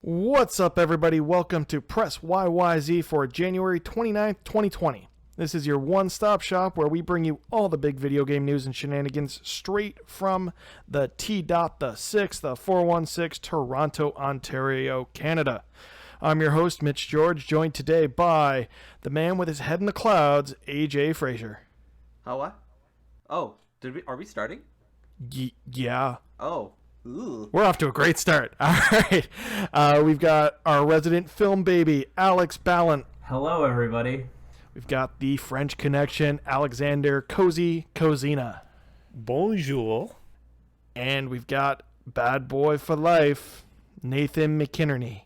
What's up, everybody? Welcome to Press YYZ for January 29th, 2020. This is your one-stop shop where we bring you all the big video game news and shenanigans straight from the T.6, the 416, Toronto, Ontario, Canada. I'm your host, Mitch George, joined today by the man with his head in the clouds, AJ Frazier. Oh, what? Oh, are we starting? Yeah. Oh. Ooh. We're off to a great start. All right. We've got our resident film baby, Alex Ballant. Hello, everybody. We've got the French connection, Alexander Cozy Cozina. Bonjour. And we've got bad boy for life, Nathan McInerney.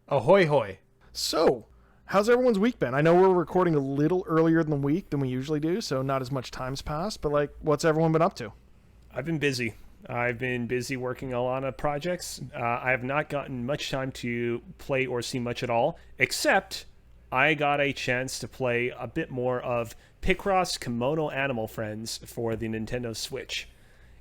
Ahoy hoy. So, how's everyone's week been? I know we're recording a little earlier in the week than we usually do, so not as much time's passed, but what's everyone been up to? I've been busy. I've been busy working a lot of projects. I have not gotten much time to play or see much at all, except I got a chance to play a bit more of Picross Kimono Animal Friends for the Nintendo Switch.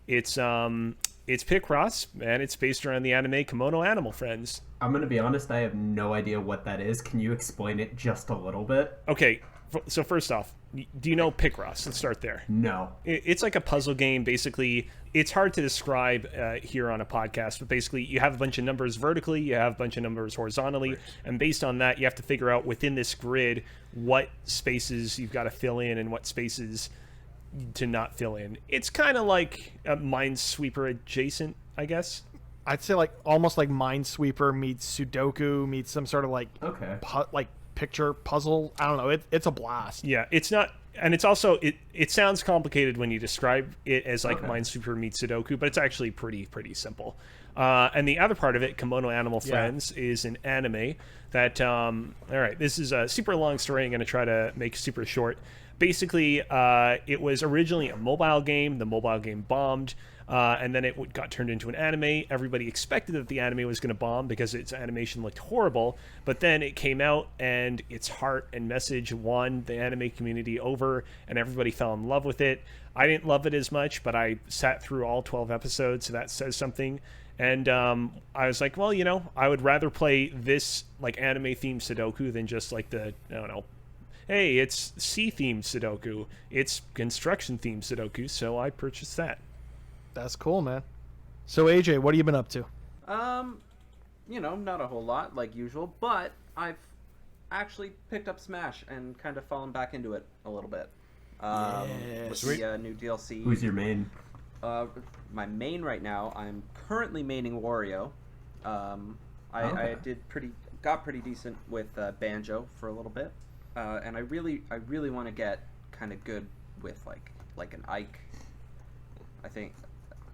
It's Picross, and it's based around the anime Kimono Animal Friends. I'm going to be honest, I have no idea what that is. Can you explain it just a little bit? Okay, so first off, do you know Picross? Let's start there. No. It's like a puzzle game. Basically, it's hard to describe here on a podcast, but basically you have a bunch of numbers vertically, you have a bunch of numbers horizontally, right. And based on that, you have to figure out within this grid what spaces you've got to fill in and what spaces to not fill in. It's kind of like a Minesweeper adjacent, I guess. I'd say almost like Minesweeper meets Sudoku meets some sort of picture puzzle. I don't know. It's a blast. Yeah, it's not, and it's also it sounds complicated when you describe it as Minesweeper meets Sudoku, but it's actually pretty simple. And the other part of it, Kimono Animal Friends, is an anime that all right, this is a super long story. I'm going to try to make super short. Basically, it was originally a mobile game. The mobile game bombed. And then it got turned into an anime. Everybody expected that the anime was going to bomb because its animation looked horrible. But then it came out and its heart and message won the anime community over, and everybody fell in love with it. I didn't love it as much, but I sat through all 12 episodes, so that says something. And I was like, well, I would rather play this anime-themed Sudoku than just the, I don't know, hey, it's sea-themed Sudoku. It's construction-themed Sudoku, so I purchased that. That's cool, man. So AJ, what have you been up to? Not a whole lot like usual, but I've actually picked up Smash and kind of fallen back into it a little bit. With the new DLC. Who's your main? My main right now, I'm currently maining Wario. I got pretty decent with Banjo for a little bit, and I really want to get kind of good with like an Ike. I think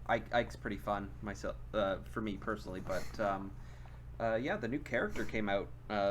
Ike's pretty fun myself, for me personally, but the new character came out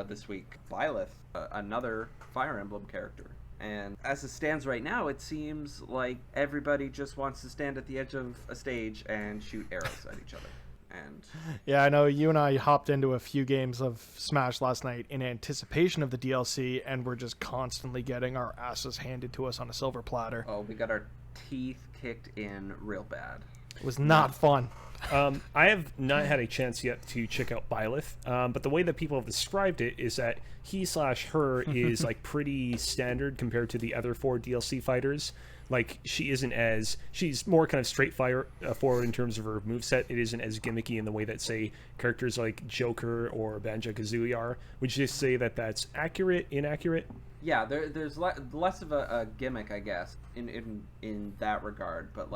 this week, Byleth, another Fire Emblem character. And as it stands right now, it seems like everybody just wants to stand at the edge of a stage and shoot arrows at each other. And yeah, I know you and I hopped into a few games of Smash last night in anticipation of the DLC, and we're just constantly getting our asses handed to us on a silver platter. Oh, we got our teeth kicked in real bad. It was not fun. I have not had a chance yet to check out Byleth, but the way that people have described it is that he/her is pretty standard compared to the other 4 DLC fighters. She's more kind of forward in terms of her moveset. It isn't as gimmicky in the way that, say, characters like Joker or Banjo-Kazooie are. Would you just say that that's accurate, inaccurate? Yeah, there's less of a gimmick, I guess, in that regard. But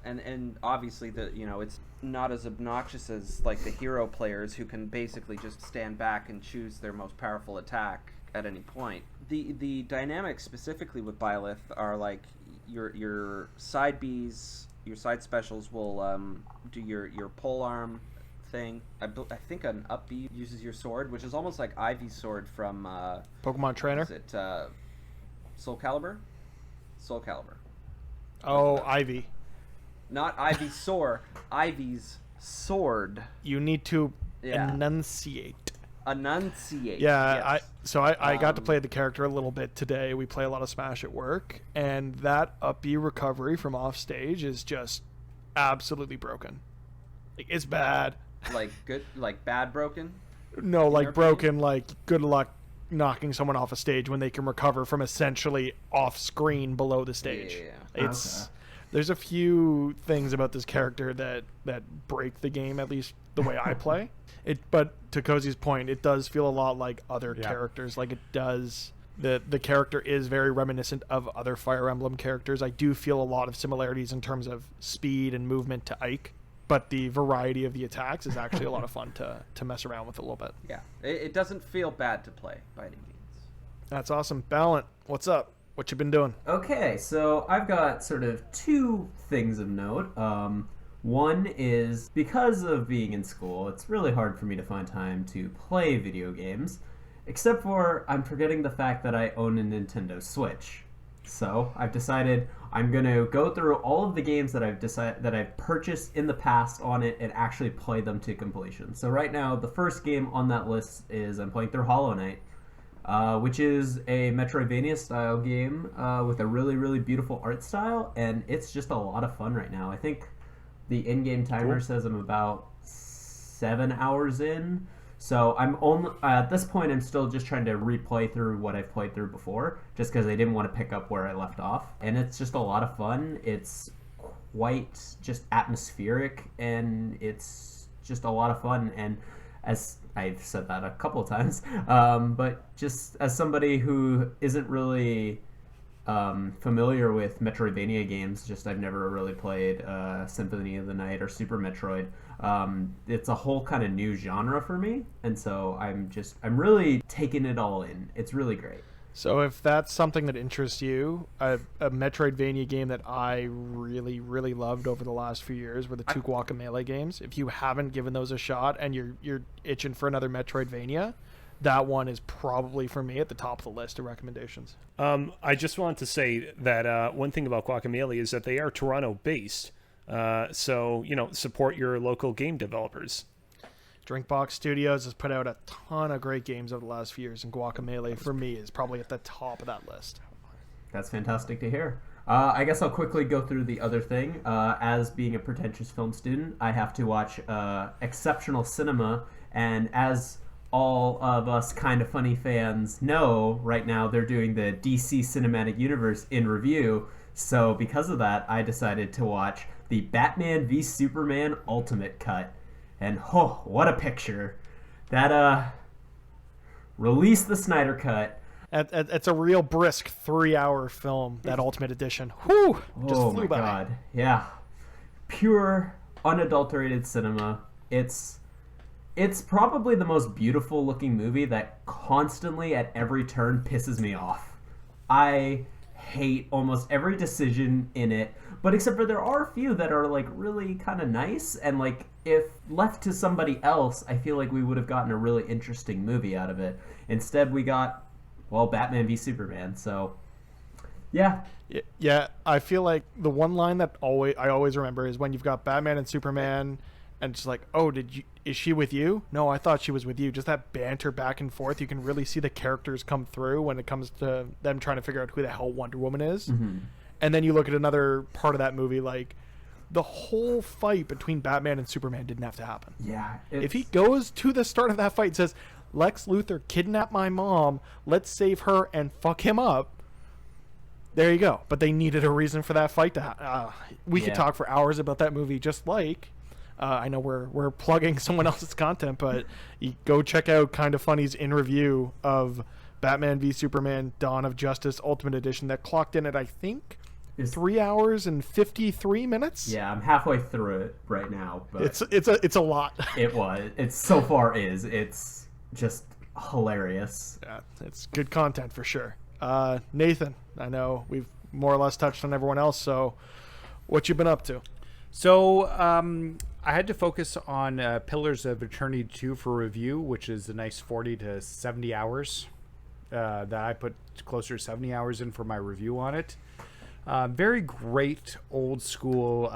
and obviously it's not as obnoxious as the hero players who can basically just stand back and choose their most powerful attack at any point. The dynamics specifically with Byleth are your side Bs, your side specials will do your pole arm thing. I think an up B uses your sword, which is almost like Ivy's sword from Pokemon Trainer. Is it Soul Calibur? Soul Calibur. Oh, Ivy. Not Ivy's sword. Ivy's sword. You need to enunciate. Yeah, yes. I got to play the character a little bit today. We play a lot of Smash at work, and that up B recovery from off stage is just absolutely broken. It's bad. Like good, like bad broken? No, In like your broken, like good luck knocking someone off a stage when they can recover from essentially off screen below the stage. Yeah. It's there's a few things about this character that break the game, at least the way I play. But to Cozy's point, it does feel a lot like other characters. Like it does. The character is very reminiscent of other Fire Emblem characters. I do feel a lot of similarities in terms of speed and movement to Ike, but the variety of the attacks is actually a lot of fun to mess around with a little bit. Yeah, it doesn't feel bad to play by any means. That's awesome. Ballant, what's up? What you been doing? Okay, so I've got sort of two things of note. One is because of being in school, it's really hard for me to find time to play video games, except for I'm forgetting the fact that I own a Nintendo Switch. So I've decided I'm going to go through all of the games that I've purchased in the past on it and actually play them to completion. So right now, the first game on that list is I'm playing through Hollow Knight, which is a Metroidvania style game with a really, really beautiful art style, and it's just a lot of fun right now. I think the in-game timer says I'm about 7 hours in. So I'm only at this point. I'm still just trying to replay through what I've played through before, just because I didn't want to pick up where I left off. And it's just a lot of fun. It's quite just atmospheric, and it's just a lot of fun. And as I've said that a couple of times, but just as somebody who isn't really familiar with Metroidvania games, just I've never really played Symphony of the Night or Super Metroid. It's a whole kind of new genre for me, and so I'm really taking it all in. It's really great. So if that's something that interests you, a Metroidvania game that I really, really loved over the last few years were the two Guacamelee games. If you haven't given those a shot and you're itching for another Metroidvania, that one is probably for me at the top of the list of recommendations. I just want to say that one thing about Guacamelee is that they are Toronto based. So, support your local game developers. Drinkbox Studios has put out a ton of great games over the last few years, and Guacamelee, for me, is probably at the top of that list. That's fantastic to hear. I guess I'll quickly go through the other thing. As being a pretentious film student, I have to watch exceptional cinema, and as all of us kind of funny fans know, right now they're doing the DC Cinematic Universe in review. So because of that, I decided to watch the Batman v Superman Ultimate Cut. And oh, what a picture. That release the Snyder Cut. It's a real brisk 3-hour film, that Ultimate Edition. Whew! Just oh flew my by. God. Yeah. Pure, unadulterated cinema. It's probably the most beautiful looking movie that constantly at every turn pisses me off. I hate almost every decision in it, but except for there are a few that are like really kind of nice, and like if left to somebody else, I feel like we would have gotten a really interesting movie out of it. Instead we got, well, Batman v Superman. So yeah, I feel like the one line that I always remember is when you've got Batman and Superman, and it's like, oh, is she with you? No, I thought she was with you. Just that banter back and forth. You can really see the characters come through when it comes to them trying to figure out who the hell Wonder Woman is. Mm-hmm. And then you look at another part of that movie, like the whole fight between Batman and Superman didn't have to happen. Yeah. If he goes to the start of that fight and says, Lex Luthor kidnapped my mom, let's save her and fuck him up, there you go. But they needed a reason for that fight to happen. We could talk for hours about that movie, just like... I know we're plugging someone else's content, but you go check out Kind of Funny's in review of Batman v Superman Dawn of Justice Ultimate Edition that clocked in at, I think, 3 hours and 53 minutes. Yeah, I'm halfway through it right now, but it's a lot. It's so far it's just hilarious. Yeah, it's good content for sure. Nathan, I know we've more or less touched on everyone else, so what you been up to? So I had to focus on Pillars of Eternity 2 for review, which is a nice 40 to 70 hours that I put closer to 70 hours in for my review on it. Very great old school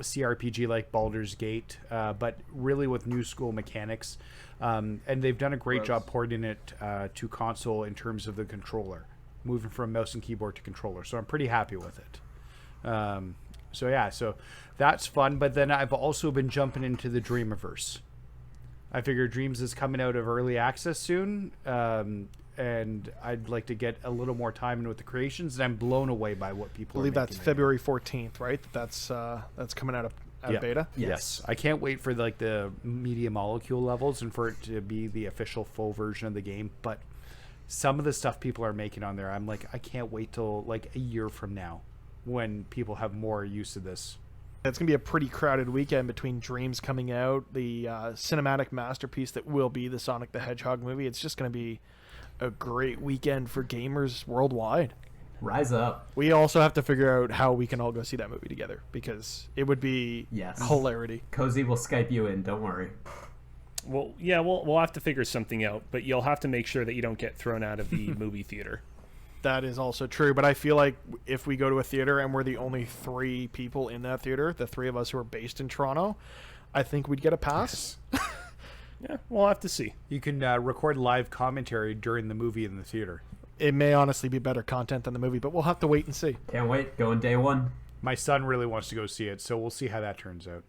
CRPG like Baldur's Gate, but really with new school mechanics. And they've done a great job porting it to console in terms of the controller, moving from mouse and keyboard to controller. So I'm pretty happy with it. So yeah, so that's fun. But then I've also been jumping into the Dreamiverse. I figure Dreams is coming out of early access soon, and I'd like to get a little more time in with the creations. And I'm blown away by what people. I believe are that's making February 14th, right? That's coming out of beta. Yes, I can't wait for like the media molecule levels and for it to be the official full version of the game. But some of the stuff people are making on there, I'm like, I can't wait till like a year from now when people have more use of this. It's going to be a pretty crowded weekend between Dreams coming out, the cinematic masterpiece that will be the Sonic the Hedgehog movie. It's just going to be a great weekend for gamers worldwide. Rise up. We also have to figure out how we can all go see that movie together, because it would be hilarity. Cozy will Skype you in, don't worry. Well, yeah, we'll have to figure something out, but you'll have to make sure that you don't get thrown out of the movie theater. That is also true, but I feel like if we go to a theater and we're the only 3 people in that theater, the 3 of us who are based in Toronto, I think we'd get a pass. Yeah, we'll have to see. You can record live commentary during the movie in the theater. It may honestly be better content than the movie, but we'll have to wait and see. Can't wait. Going day one. My son really wants to go see it, so we'll see how that turns out.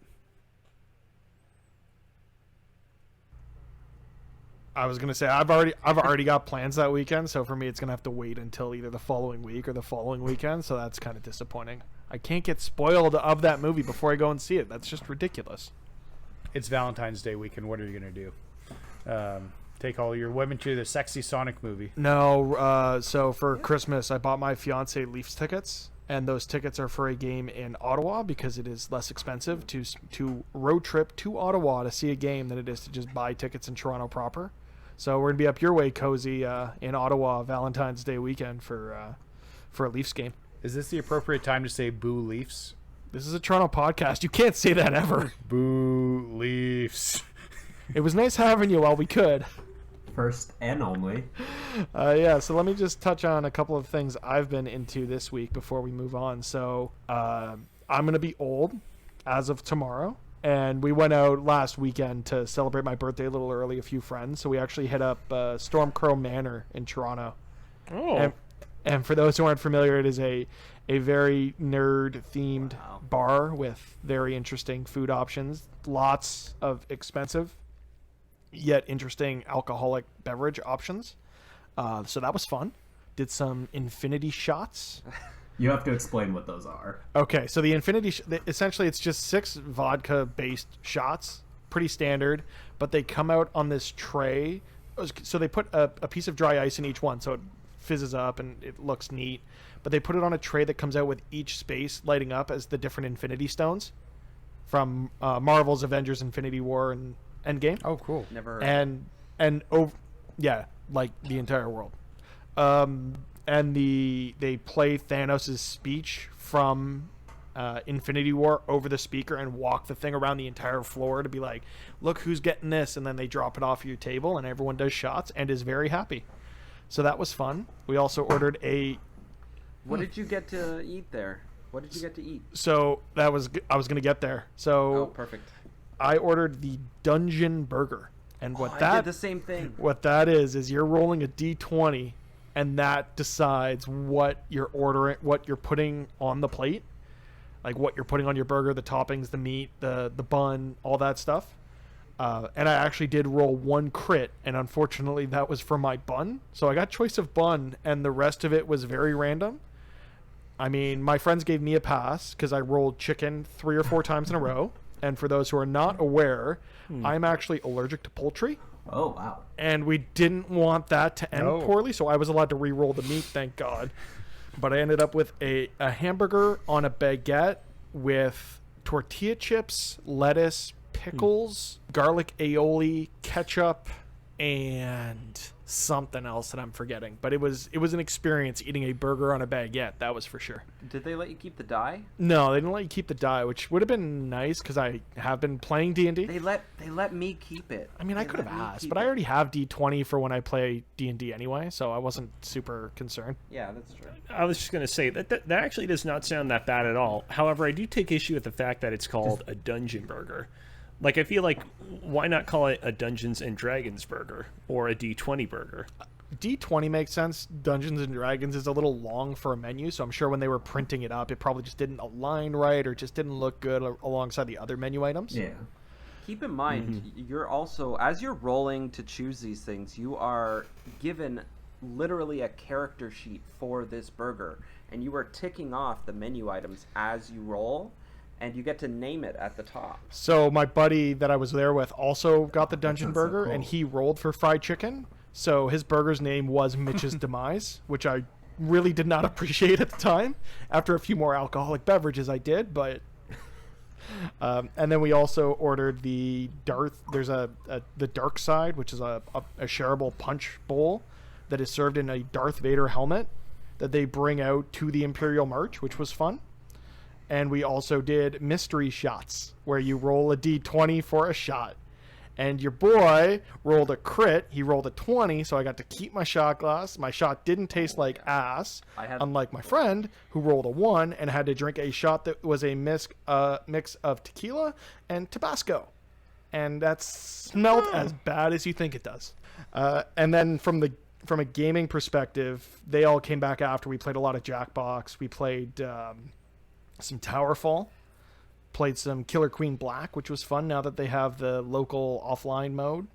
I was gonna say I've already got plans that weekend, so for me it's gonna have to wait until either the following week or the following weekend. So that's kind of disappointing. I can't get spoiled of that movie before I go and see it. That's just ridiculous. It's Valentine's Day weekend. What are you gonna do? Take all your women to the sexy Sonic movie? No. So for Christmas, I bought my fiance Leafs tickets, and those tickets are for a game in Ottawa because it is less expensive to road trip to Ottawa to see a game than it is to just buy tickets in Toronto proper. So we're gonna be up your way, Cozy, in Ottawa Valentine's Day weekend for a Leafs game. Is this the appropriate time to say "Boo Leafs"? This is a Toronto podcast. You can't say that ever. Boo Leafs. It was nice having you while we could. First and only. Yeah, so let me just touch on a couple of things I've been into this week before we move on. So I'm going to be old as of tomorrow. And we went out last weekend to celebrate my birthday a little early, a few friends. So we actually hit up Stormcrow Manor in Toronto. Oh. And for those who aren't familiar, it is a very nerd-themed bar with very interesting food options. Lots of expensive yet interesting alcoholic beverage options. So that was fun. Did some infinity shots. You have to explain what those are. Okay, so the infinity essentially it's just 6 vodka based shots, pretty standard, but they come out on this tray. So they put a piece of dry ice in each one so it fizzes up and it looks neat, but they put it on a tray that comes out with each space lighting up as the different infinity stones from Marvel's Avengers Infinity War and Endgame. Oh, cool. Never heard. And yeah, like the entire world. And they play Thanos' speech from Infinity War over the speaker and walk the thing around the entire floor to be like, look who's getting this, and then they drop it off your table and everyone does shots and is very happy. So that was fun. We also ordered What did you get to eat there? What did you get to eat? So I was going to get there. So Oh, perfect. I ordered the Dungeon Burger. And I did the same thing. What that is you're rolling a D20 and that decides what you're ordering, what you're putting on the plate. Like what you're putting on your burger, the toppings, the meat, the bun, all that stuff. And I actually did roll 1 crit, and unfortunately that was for my bun. So I got choice of bun, and the rest of it was very random. I mean, my friends gave me a pass because I rolled chicken 3 or 4 times in a row. And for those who are not aware, I'm actually allergic to poultry. Oh, wow. And we didn't want that to end poorly, so I was allowed to re-roll the meat, thank God. But I ended up with a hamburger on a baguette with tortilla chips, lettuce, pickles, garlic aioli, ketchup, and something else that I'm forgetting. But it was an experience eating a burger on a baguette, that was for sure. Did they let you keep the die? No, they didn't let you keep the die, which would have been nice because I have been playing D&D. They let me keep it. I mean, I could have asked, but I already have D20 for when I play D&D anyway, so I wasn't super concerned. Yeah, that's true. I was just going to say that actually does not sound that bad at all. However, I do take issue with the fact that it's called a dungeon burger. Like, I feel like, why not call it a Dungeons and Dragons burger or a D20 burger? D20 makes sense. Dungeons and Dragons is a little long for a menu, so I'm sure when they were printing it up, it probably just didn't align right or just didn't look good alongside the other menu items. Yeah. Keep in mind, you're also, as you're rolling to choose these things, you are given literally a character sheet for this burger, and you are ticking off the menu items as you roll, and you get to name it at the top. So my buddy that I was there with also got the dungeon sounds so burger, cool. and he rolled for fried chicken. So his burger's name was Mitch's Demise, which I really did not appreciate at the time. After a few more alcoholic beverages, I did, but... and then we also ordered the the Dark Side, which is a shareable punch bowl that is served in a Darth Vader helmet that they bring out to the Imperial March, which was fun. And we also did mystery shots, where you roll a d20 for a shot. And your boy rolled a crit. He rolled a 20, so I got to keep my shot glass. My shot didn't taste like ass, unlike my friend, who rolled a 1 and had to drink a shot that was a mix of tequila and Tabasco. And that smelled as bad as you think it does. And then from a gaming perspective, they all came back after. We played a lot of Jackbox. We played some Towerfall. Played some Killer Queen Black, which was fun now that they have the local offline mode.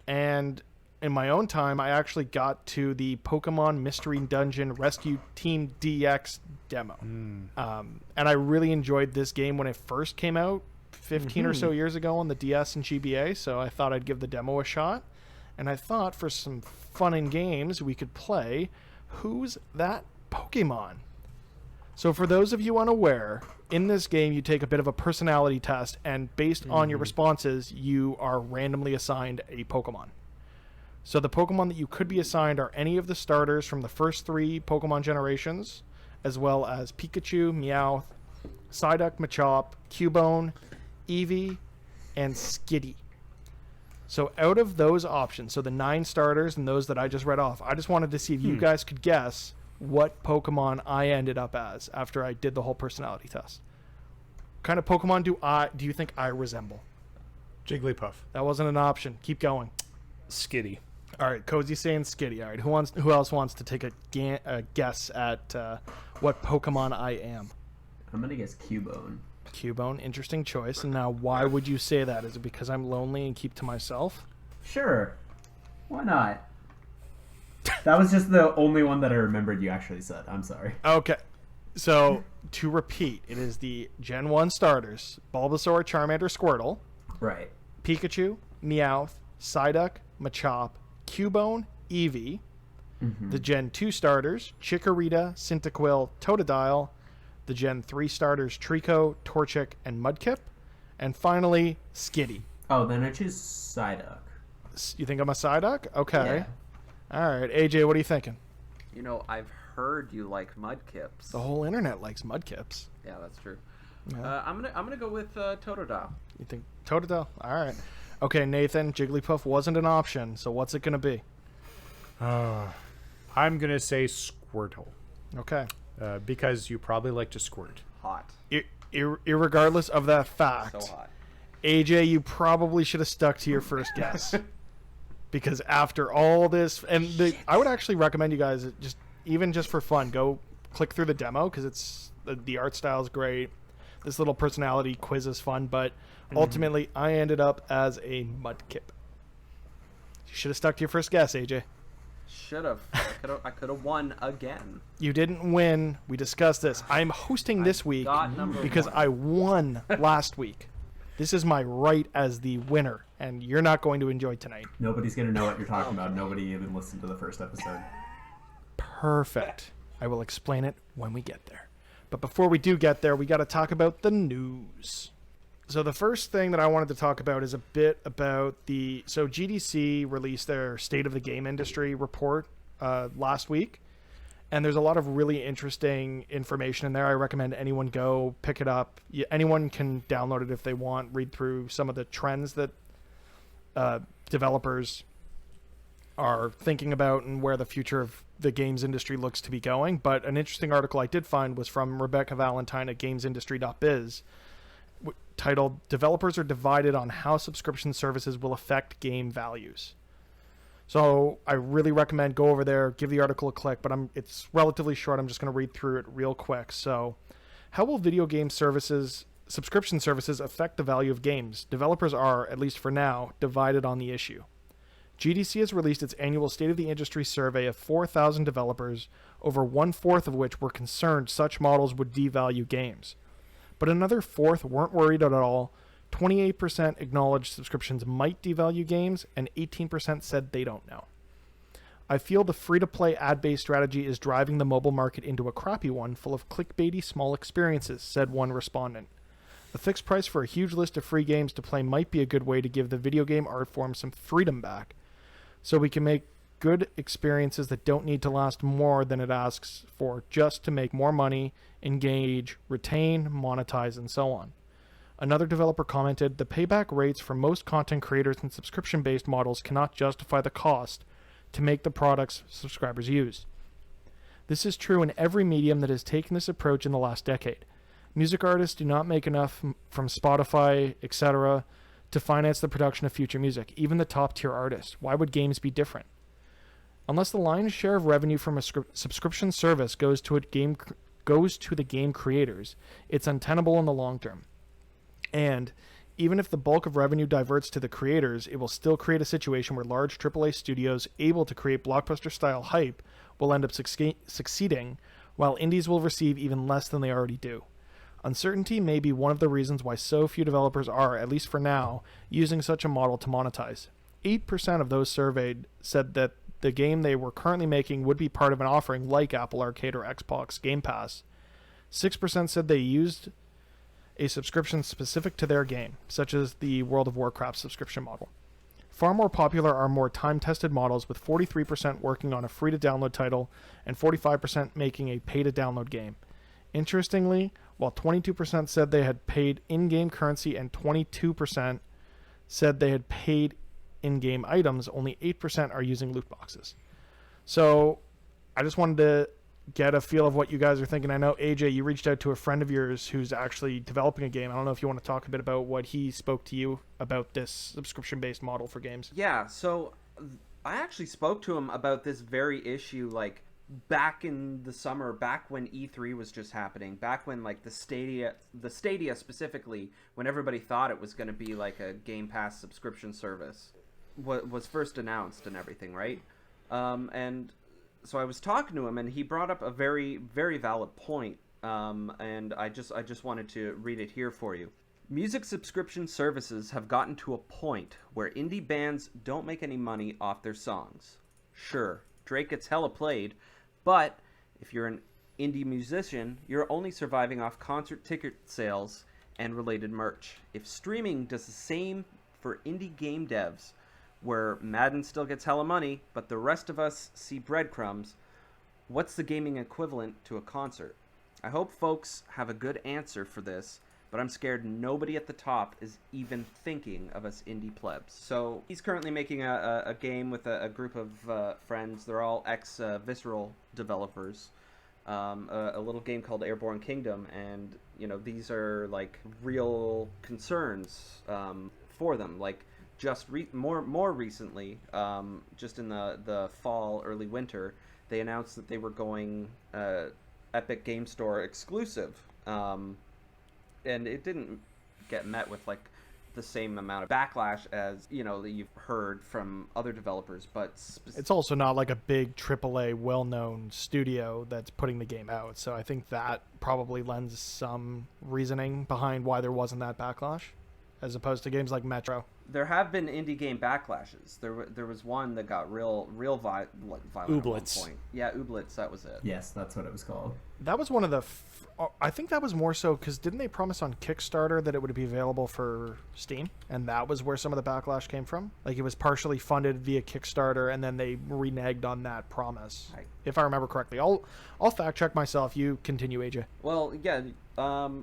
And in my own time, I actually got to the Pokemon Mystery Dungeon Rescue Team DX demo. And I really enjoyed this game when it first came out 15 or so years ago on the DS and GBA, so I thought I'd give the demo a shot. And I thought for some fun and games, we could play Who's That Pokemon? So for those of you unaware, in this game you take a bit of a personality test, and based on your responses, you are randomly assigned a Pokemon. So the Pokemon that you could be assigned are any of the starters from the first 3 Pokemon generations, as well as Pikachu, Meowth, Psyduck, Machop, Cubone, Eevee, and Skitty. So out of those options, so the 9 starters and those that I just read off, I just wanted to see if you guys could guess what Pokemon I ended up as after I did the whole personality test. What kind of Pokemon do you think I resemble? Jigglypuff. That wasn't an option. Keep going. Skitty. All right, Cozy's saying Skitty. All right, who else wants to take a guess at what Pokemon I am? I'm gonna guess Cubone. Cubone, interesting choice. And now, why would you say that? Is it because I'm lonely and keep to myself? Sure. Why not? That was just the only one that I remembered you actually said. I'm sorry. Okay. So, to repeat, it is the Gen 1 starters. Bulbasaur, Charmander, Squirtle. Right. Pikachu, Meowth, Psyduck, Machop, Cubone, Eevee. The Gen 2 starters, Chikorita, Cyndaquil, Totodile. The Gen 3 starters, Trico, Torchic, and Mudkip. And finally, Skitty. Oh, then I choose Psyduck. You think I'm a Psyduck? Okay. Yeah. All right. AJ, what are you thinking? You know, I've heard you like Mudkips. The whole internet likes Mudkips. Yeah, that's true. Yeah. I'm gonna go with Totodile. You think Totodile? All right. Okay, Nathan, Jigglypuff wasn't an option, so what's it going to be? I'm going to say Squirtle. Okay. Because you probably like to squirt. Hot. Irregardless of that fact, So hot. AJ, you probably should have stuck to your first guess. Because after all this, and I would actually recommend you guys, even just for fun, go click through the demo, because it's the art style is great. This little personality quiz is fun, but ultimately I ended up as a Mudkip. You should have stuck to your first guess, AJ. Should have. I could have won again. You didn't win. We discussed this. I'm hosting this week got number because 1. I won last week. This is my right as the winner, and you're not going to enjoy tonight. Nobody's gonna know what you're talking about. Nobody even listened to the first episode. Perfect. I will explain it when we get there. But before we do get there, we got to talk about the news. So the first thing that I wanted to talk about is a bit about so GDC released their State of the Game Industry report last week, and there's a lot of really interesting information in there. I recommend anyone go pick it up. Anyone can download it if they want, read through some of the trends that developers are thinking about and where the future of the games industry looks to be going. But an interesting article I did find was from Rebecca Valentine at gamesindustry.biz, titled "Developers are divided on how subscription services will affect game values." So I really recommend go over there, give the article a click, but it's relatively short. I'm just going to read through it real quick. So, how will video game subscription services affect the value of games? Developers are, at least for now, divided on the issue. GDC has released its annual State of the Industry survey of 4,000 developers, over one-fourth of which were concerned such models would devalue games. But another fourth weren't worried at all. 28% acknowledged subscriptions might devalue games, and 18% said they don't know. I feel the free-to-play ad-based strategy is driving the mobile market into a crappy one full of clickbaity small experiences, said one respondent. The fixed price for a huge list of free games to play might be a good way to give the video game art form some freedom back, so we can make good experiences that don't need to last more than it asks for just to make more money, engage, retain, monetize, and so on. Another developer commented, the payback rates for most content creators and subscription-based models cannot justify the cost to make the products subscribers use. This is true in every medium that has taken this approach in the last decade. Music artists do not make enough from Spotify, etc., to finance the production of future music, even the top-tier artists. Why would games be different? Unless the lion's share of revenue from a subscription service goes to the game creators, it's untenable in the long term. And even if the bulk of revenue diverts to the creators, it will still create a situation where large AAA studios able to create blockbuster-style hype will end up succeeding, while indies will receive even less than they already do. Uncertainty may be one of the reasons why so few developers are, at least for now, using such a model to monetize. 8% of those surveyed said that the game they were currently making would be part of an offering like Apple Arcade or Xbox Game Pass. 6% said they used a subscription specific to their game, such as the World of Warcraft subscription model. Far more popular are more time-tested models, with 43% working on a free-to-download title and 45% making a pay-to-download game. Interestingly, while 22% said they had paid in-game currency and 22% said they had paid in-game items, only 8% are using loot boxes. So I just wanted to get a feel of what you guys are thinking. I know, AJ, you reached out to a friend of yours who's actually developing a game. I don't know if you want to talk a bit about what he spoke to you about this subscription-based model for games. Yeah, so I actually spoke to him about this very issue, like, back in the summer, back when E3 was just happening, back when, like, the Stadia specifically, when everybody thought it was going to be like a Game Pass subscription service, was first announced and everything, right? And so I was talking to him, and he brought up a very, very valid point, and I just wanted to read it here for you. Music subscription services have gotten to a point where indie bands don't make any money off their songs. Sure, Drake gets hella played, but if you're an indie musician, you're only surviving off concert ticket sales and related merch. If streaming does the same for indie game devs, where Madden still gets hella money, but the rest of us see breadcrumbs, what's the gaming equivalent to a concert? I hope folks have a good answer for this, but I'm scared nobody at the top is even thinking of us indie plebs. So he's currently making a game with a group of friends. They're all ex-Visceral developers. A little game called Airborne Kingdom, and these are like real concerns for them. Like just more recently, just in the fall, early winter, they announced that they were going Epic Game Store exclusive. And it didn't get met with like the same amount of backlash as that you've heard from other developers, but it's also not like a big AAA well-known studio that's putting the game out, so I think that probably lends some reasoning behind why there wasn't that backlash, as opposed to games like Metro. There have been indie game backlashes. There was one that got real violent Ooblets. at one point. Yeah, Ooblets, that was it. Yes, that's what it was called. That was one of the I think that was more so because didn't they promise on Kickstarter that it would be available for Steam? And that was where some of the backlash came from? Like it was partially funded via Kickstarter, and then they reneged on that promise. Right. If I remember correctly. I'll fact check myself. You continue, AJ. Well, yeah,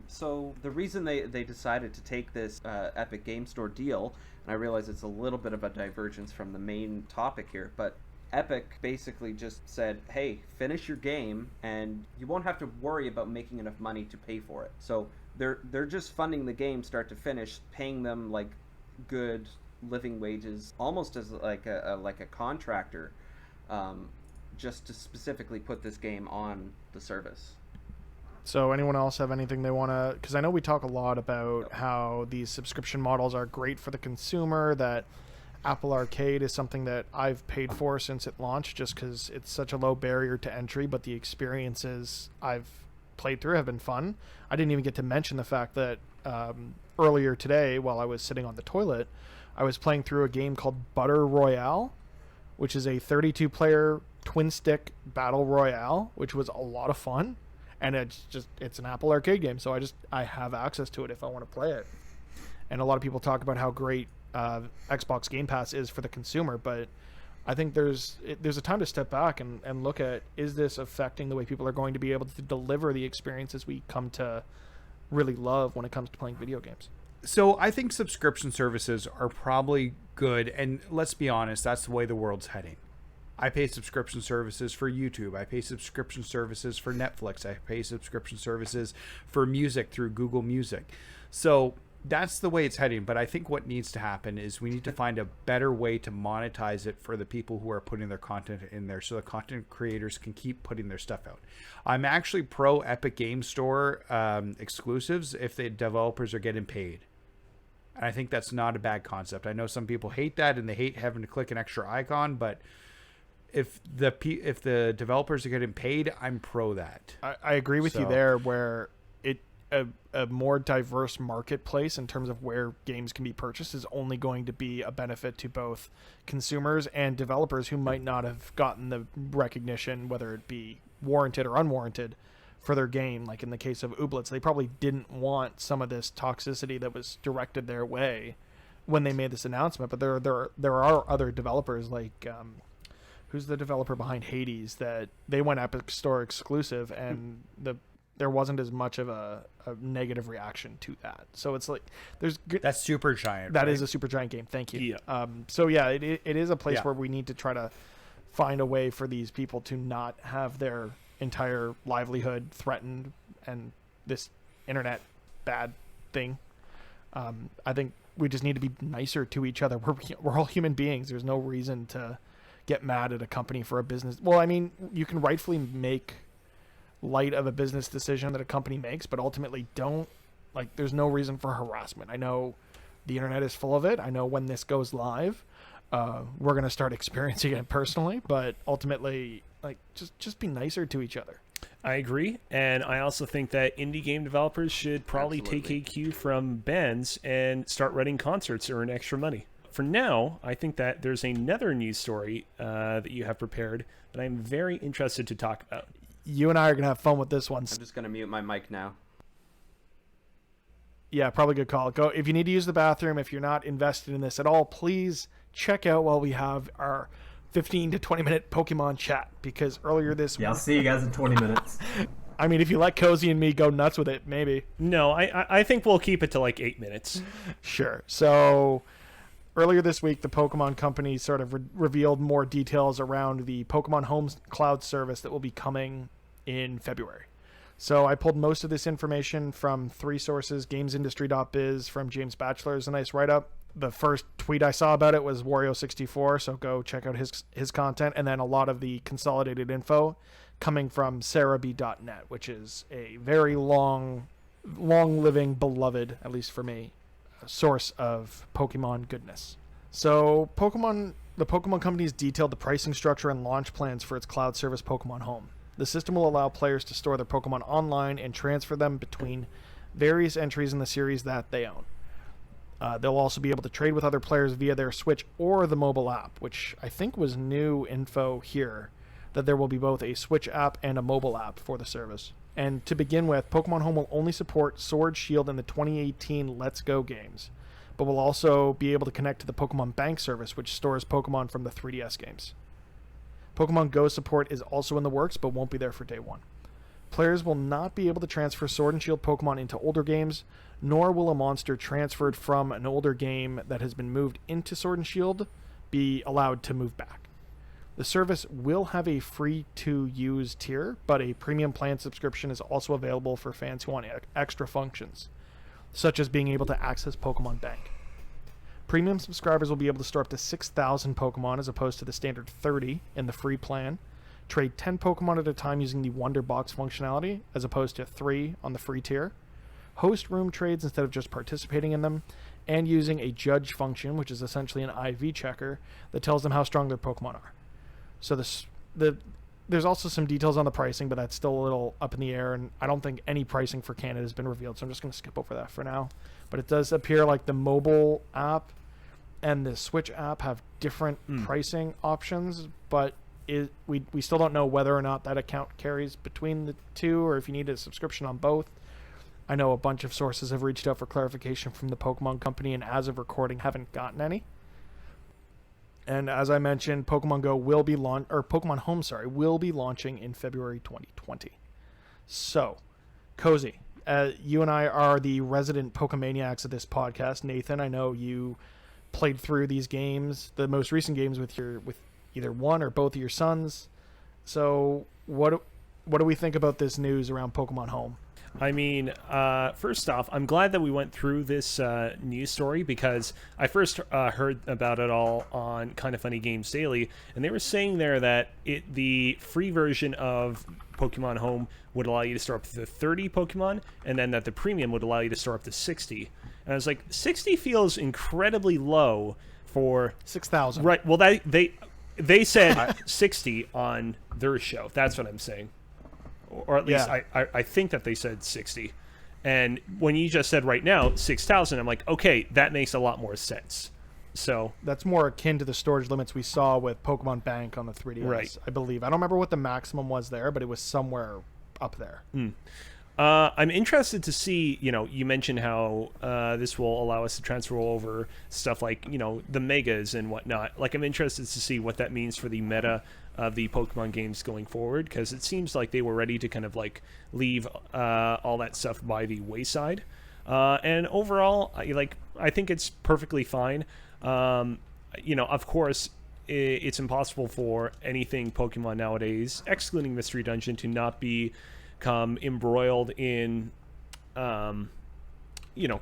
so the reason they decided to take this Epic Game Store deal, and I realize it's a little bit of a divergence from the main topic here, but Epic basically just said, hey, finish your game and you won't have to worry about making enough money to pay for it. So they're just funding the game start to finish, paying them like good living wages almost as like a contractor, just to specifically put this game on the service. So anyone else have anything they want to, because I know we talk a lot about how these subscription models are great for the consumer, that Apple Arcade is something that I've paid for since it launched just because it's such a low barrier to entry, but the experiences I've played through have been fun. I didn't even get to mention the fact that earlier today, while I was sitting on the toilet, I was playing through a game called Butter Royale, which is a 32-player twin-stick battle royale, which was a lot of fun. And it's an Apple Arcade game, so I have access to it if I want to play it. And a lot of people talk about how great Xbox Game Pass is for the consumer, but I think there's a time to step back and look at, is this affecting the way people are going to be able to deliver the experiences we come to really love when it comes to playing video games? So I think subscription services are probably good, and let's be honest, that's the way the world's heading. I pay subscription services for YouTube. I pay subscription services for Netflix. I pay subscription services for music through Google Music. So that's the way it's heading. But I think what needs to happen is we need to find a better way to monetize it for the people who are putting their content in there, so the content creators can keep putting their stuff out. I'm actually pro Epic Game Store exclusives if the developers are getting paid. And I think that's not a bad concept. I know some people hate that and they hate having to click an extra icon, but if the developers are getting paid, I'm pro that. I agree with you there, where a more diverse marketplace in terms of where games can be purchased is only going to be a benefit to both consumers and developers who might not have gotten the recognition, whether it be warranted or unwarranted, for their game. Like in the case of Ooblets, they probably didn't want some of this toxicity that was directed their way when they made this announcement. But there are other developers like who's the developer behind Hades, that they went Epic Store exclusive, and there wasn't as much of a negative reaction to that. So it's like that's Supergiant. That right? is a Supergiant game. Thank you. Yeah. So yeah, it is a place where we need to try to find a way for these people to not have their entire livelihood threatened and this internet bad thing. I think we just need to be nicer to each other. We're all human beings. There's no reason to get mad at a company for a business. Well, I mean, you can rightfully make light of a business decision that a company makes, but ultimately there's no reason for harassment. I know the internet is full of it. I know when this goes live, we're going to start experiencing it personally, but ultimately, just be nicer to each other. I agree, and I also think that indie game developers should probably take a cue from bands and start running concerts to earn extra money. For now, I think that there's another news story that you have prepared that I'm very interested to talk about. You and I are going to have fun with this one. I'm just going to mute my mic now. Yeah, probably good call. Go if you need to use the bathroom. If you're not invested in this at all, please check out while we have our 15 to 20 minute Pokemon chat, because earlier this I'll see you guys in 20 minutes. I mean, if you let Cozy and me go nuts with it, maybe. No, I think we'll keep it to like 8 minutes. Sure. So earlier this week, the Pokemon Company sort of revealed more details around the Pokemon Home cloud service that will be coming in February. So I pulled most of this information from three sources: gamesindustry.biz from James Batchelor's a nice write-up. The first tweet I saw about it was Wario64, so go check out his content. And then a lot of the consolidated info coming from sarahb.net, which is a very long-living, beloved, at least for me, source of Pokemon goodness. So the Pokemon Company has detailed the pricing structure and launch plans for its cloud service Pokemon Home. The system will allow players to store their Pokemon online and transfer them between various entries in the series that they own. They'll also be able to trade with other players via their Switch or the mobile app, which I think was new info here, that there will be both a Switch app and a mobile app for the service. And to begin with, Pokemon Home will only support Sword, Shield, and the 2018 Let's Go games, but will also be able to connect to the Pokemon Bank service, which stores Pokemon from the 3DS games. Pokemon Go support is also in the works, but won't be there for day one. Players will not be able to transfer Sword and Shield Pokemon into older games, nor will a monster transferred from an older game that has been moved into Sword and Shield be allowed to move back. The service will have a free-to-use tier, but a premium plan subscription is also available for fans who want extra functions, such as being able to access Pokemon Bank. Premium subscribers will be able to store up to 6,000 Pokemon as opposed to the standard 30 in the free plan. Trade 10 Pokemon at a time using the Wonder Box functionality as opposed to 3 on the free tier. Host room trades instead of just participating in them. And using a judge function, which is essentially an IV checker that tells them how strong their Pokemon are. So there's also some details on the pricing, but that's still a little up in the air, and I don't think any pricing for Canada has been revealed, so I'm just going to skip over that for now. But it does appear like the mobile app and the Switch app have different pricing options, but we still don't know whether or not that account carries between the two or if you need a subscription on both. I know a bunch of sources have reached out for clarification from the Pokemon Company, and as of recording, haven't gotten any. And as I mentioned, Pokemon Home will be launching in February 2020. So, Cozy, you and I are the resident Pokemaniacs of this podcast. Nathan, I know you played through these games, the most recent games with either one or both of your sons. So, what do we think about this news around Pokemon Home? I mean, first off, I'm glad that we went through this news story because I first heard about it all on Kind of Funny Games Daily, and they were saying there that the free version of Pokemon Home would allow you to store up to 30 Pokemon, and then that the premium would allow you to store up to 60. And I was like, 60 feels incredibly low for 6,000. Right. Well, they said 60 on their show. That's what I'm saying. Or at least I think that they said 60. And when you just said right now 6,000, I'm like, okay, that makes a lot more sense. So that's more akin to the storage limits we saw with Pokemon Bank on the 3DS, right. I believe. I don't remember what the maximum was there, but it was somewhere up there. I'm interested to see, you mentioned how this will allow us to transfer over stuff like, the megas and whatnot. Like, I'm interested to see what that means for the meta of the Pokemon games going forward, because it seems like they were ready to kind of like leave all that stuff by the wayside. And overall, I think it's perfectly fine. Of course, it's impossible for anything Pokemon nowadays, excluding Mystery Dungeon, to not become embroiled in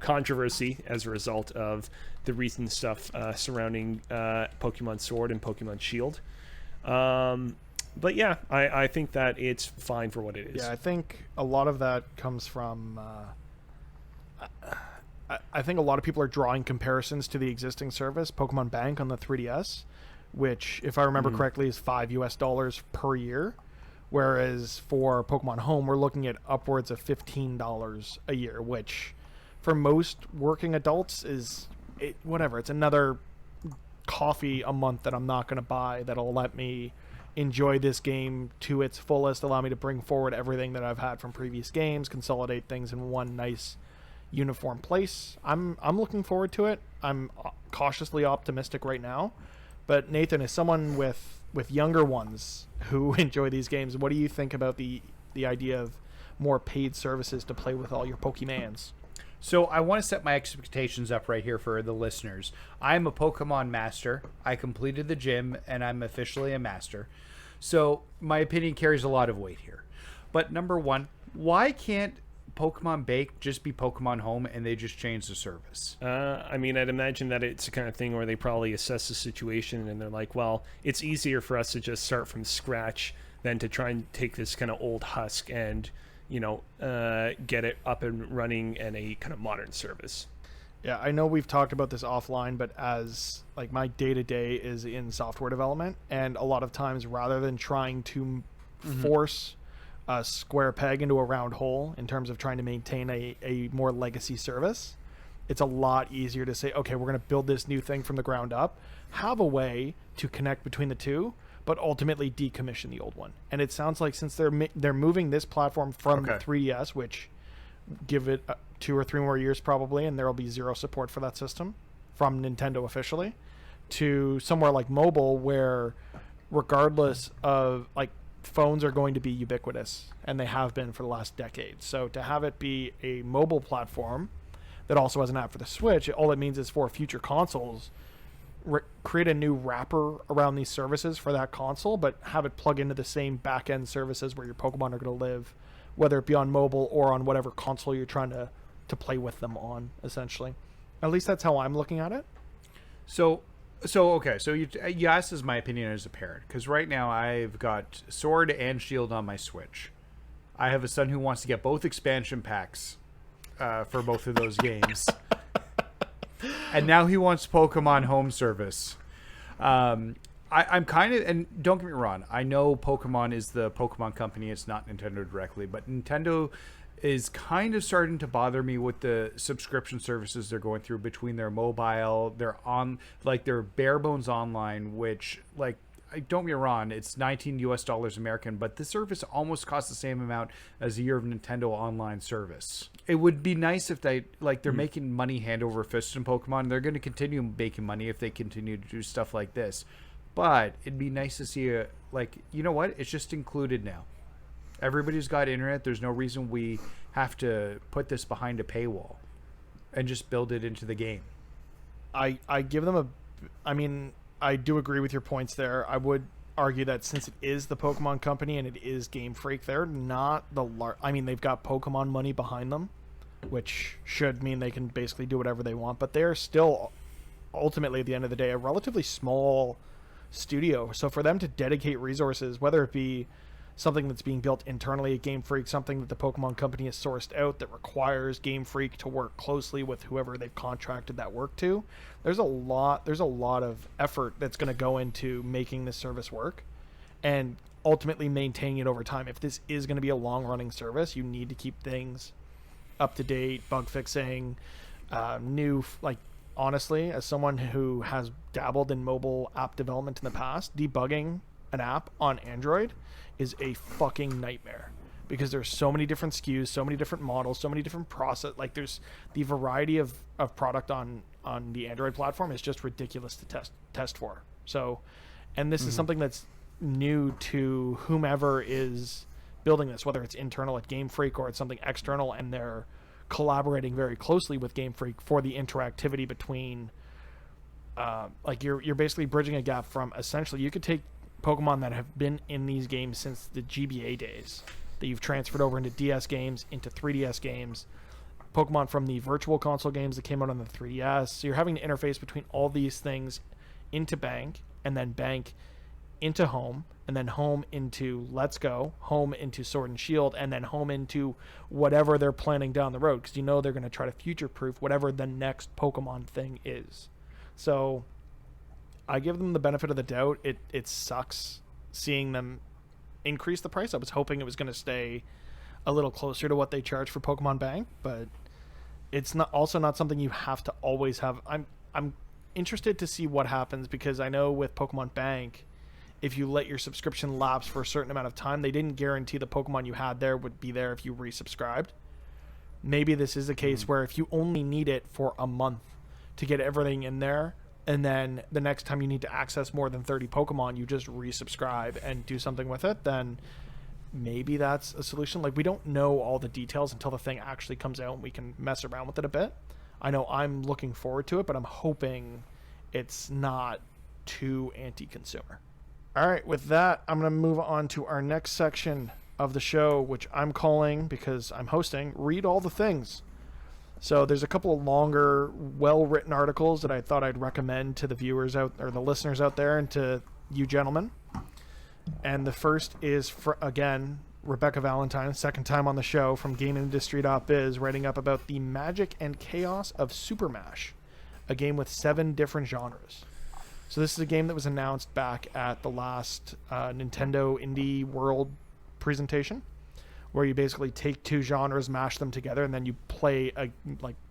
controversy as a result of the recent stuff surrounding Pokemon Sword and Pokemon Shield. But yeah, I think that it's fine for what it is. Yeah, I think a lot of that comes from I think a lot of people are drawing comparisons to the existing service, Pokemon Bank on the 3DS, which, if I remember correctly, is $5 per year. Whereas for Pokemon Home, we're looking at upwards of $15 a year, which for most working adults is whatever. It's another coffee a month that I'm not going to buy that'll let me enjoy this game to its fullest, allow me to bring forward everything that I've had from previous games, consolidate things in one nice uniform place. I'm looking forward to it. I'm cautiously optimistic right now. But Nathan, as someone with younger ones who enjoy these games, what do you think about the idea of more paid services to play with all your Pokemans? So I want to set my expectations up right here for the listeners. I'm a Pokemon master. I completed the gym, and I'm officially a master. So my opinion carries a lot of weight here. But number one, why can't Pokemon Bank just be Pokemon Home and they just change the service? I mean, I'd imagine that it's the kind of thing where they probably assess the situation and they're like, well, it's easier for us to just start from scratch than to try and take this kind of old husk and, get it up and running in a kind of modern service. Yeah, I know we've talked about this offline, but as like my day-to-day is in software development, and a lot of times rather than trying to force a square peg into a round hole in terms of trying to maintain a more legacy service, it's a lot easier to say, okay, we're going to build this new thing from the ground up, have a way to connect between the two, but ultimately decommission the old one. And it sounds like since they're moving this platform from the 3DS, which give it 2 or 3 more years probably, and there will be zero support for that system from Nintendo officially, to somewhere like mobile, where regardless of phones are going to be ubiquitous, and they have been for the last decade. So to have it be a mobile platform that also has an app for the Switch, all it means is for future consoles, create a new wrapper around these services for that console, but have it plug into the same back-end services where your Pokemon are going to live, whether it be on mobile or on whatever console you're trying to play with them on, essentially. At least that's how I'm looking at it. Okay. So you asked as my opinion as a parent, because right now I've got Sword and Shield on my Switch. I have a son who wants to get both expansion packs for both of those games, and now he wants Pokemon Home Service. I'm kind of, and don't get me wrong, I know Pokemon is the Pokemon company, it's not Nintendo directly, but Nintendo is kind of starting to bother me with the subscription services they're going through between their mobile, their bare bones online, which, like, don't get me wrong, it's $19 American, but the service almost costs the same amount as a year of Nintendo online service. It would be nice if they're making money hand over fist in Pokemon. They're going to continue making money if they continue to do stuff like this. But it'd be nice to see you know what? It's just included now. Everybody's got internet. There's no reason we have to put this behind a paywall and just build it into the game. I give them I do agree with your points there. I would argue that since it is the Pokemon company and it is Game Freak, they're not they've got Pokemon money behind them, which should mean they can basically do whatever they want, but they're still ultimately at the end of the day a relatively small studio. So for them to dedicate resources, whether it be something that's being built internally at Game Freak, something that the Pokemon company has sourced out that requires Game Freak to work closely with whoever they've contracted that work to, there's a lot of effort that's going to go into making this service work and ultimately maintaining it over time. If this is going to be a long-running service, you need to keep things up to date, bug fixing, new, honestly, as someone who has dabbled in mobile app development in the past, debugging an app on Android is a fucking nightmare because there's so many different SKUs, so many different models, so many different process. There's the variety of product on the Android platform is just ridiculous to test for. So, and this is something that's new to whomever is building this, whether it's internal at Game Freak or it's something external, and they're collaborating very closely with Game Freak for the interactivity between you're basically bridging a gap from, essentially, you could take Pokemon that have been in these games since the GBA days that you've transferred over into DS games, into 3DS games, Pokemon from the virtual console games that came out on the 3DS. So you're having to interface between all these things into Bank, and then Bank into Home, and then Home into Let's Go, Home into Sword and Shield, and then Home into whatever they're planning down the road, because they're going to try to future-proof whatever the next Pokemon thing is. So I give them the benefit of the doubt. It sucks seeing them increase the price. I was hoping it was going to stay a little closer to what they charge for Pokemon Bank, but it's not something you have to always have. I'm interested to see what happens, because I know with Pokemon Bank, if you let your subscription lapse for a certain amount of time, they didn't guarantee the Pokemon you had there would be there if you resubscribed. Maybe this is a case where if you only need it for a month to get everything in there, and then the next time you need to access more than 30 Pokemon, you just resubscribe and do something with it, then maybe that's a solution. We don't know all the details until the thing actually comes out and we can mess around with it a bit. I know I'm looking forward to it, but I'm hoping it's not too anti-consumer. All right, with that, I'm going to move on to our next section of the show, which I'm calling, because I'm hosting, Read All the Things. So there's a couple of longer, well-written articles that I thought I'd recommend to the viewers out, or the listeners out there, and to you gentlemen. And the first is, again, Rebecca Valentine, second time on the show, from GameIndustry.biz, writing up about the magic and chaos of Super Mash, a game with 7 different genres. So this is a game that was announced back at the last Nintendo Indie World presentation, where you basically take 2 genres, mash them together, and then you play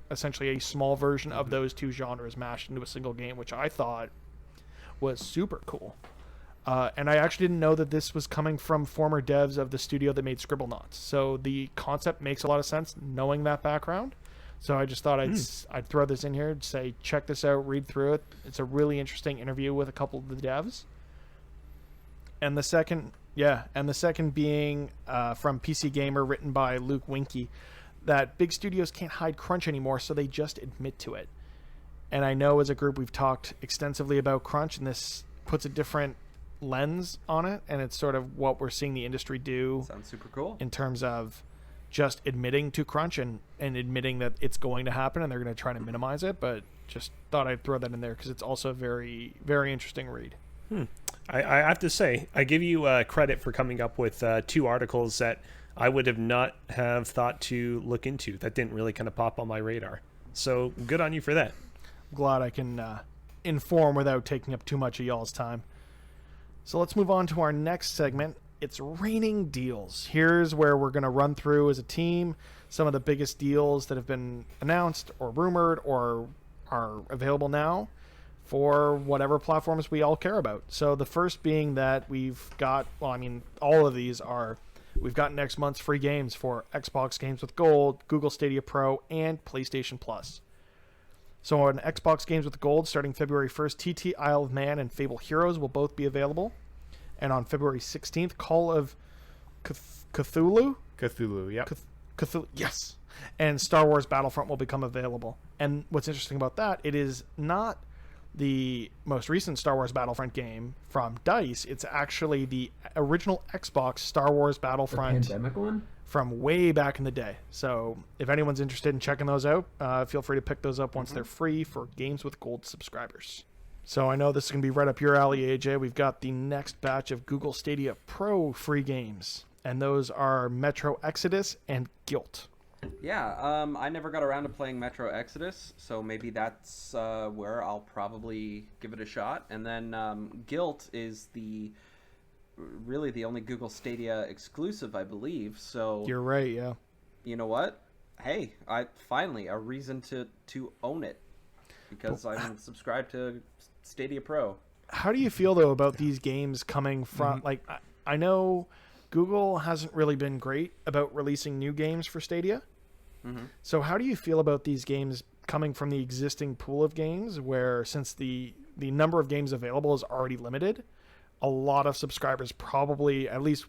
essentially a small version of those 2 genres mashed into a single game, which I thought was super cool. And I actually didn't know that this was coming from former devs of the studio that made Scribblenauts. So the concept makes a lot of sense knowing that background. So I just thought I'd throw this in here and say, check this out, read through it. It's a really interesting interview with a couple of the devs. And the second being from PC Gamer, written by Luke Winkie, that big studios can't hide crunch anymore, so they just admit to it. And I know as a group we've talked extensively about crunch, and this puts a different lens on it, and it's sort of what we're seeing the industry do. Sounds super cool. In terms of just admitting to crunch and admitting that it's going to happen, and they're going to try to minimize it. But just thought I'd throw that in there because it's also a very, very interesting read. I have to say, I give you credit for coming up with 2 articles that I would have not have thought to look into. That didn't really kind of pop on my radar. So good on you for that. Glad I can inform without taking up too much of y'all's time. So let's move on to our next segment. It's Raining Deals. Here's where we're going to run through as a team some of the biggest deals that have been announced or rumored or are available now for whatever platforms we all care about. So the first being that we've got, well, I mean, all of these are, we've got next month's free games for Xbox Games with Gold, Google Stadia Pro, and PlayStation Plus. So on Xbox Games with Gold, starting February 1st, TT Isle of Man and Fable Heroes will both be available. And on February 16th, Call of Cthulhu? Cthulhu, yep. Cthulhu, yes. And Star Wars Battlefront will become available. And what's interesting about that, it is not the most recent Star Wars Battlefront game from DICE. It's actually the original Xbox Star Wars Battlefront. The pandemic one? From way back in the day. So if anyone's interested in checking those out, feel free to pick those up once they're free for Games with Gold subscribers. So I know this is going to be right up your alley, AJ. We've got the next batch of Google Stadia Pro free games, and those are Metro Exodus and Guilt. Yeah, I never got around to playing Metro Exodus, so maybe that's where I'll probably give it a shot. And then Guilt is really the only Google Stadia exclusive, I believe. So You're right, yeah. You know what? Hey, I finally a reason to own it because I'm subscribed to Stadia Pro. How do you feel though about these games coming from like I know Google hasn't really been great about releasing new games for Stadia. So how do you feel about these games coming from the existing pool of games where since the number of games available is already limited, a lot of subscribers probably, at least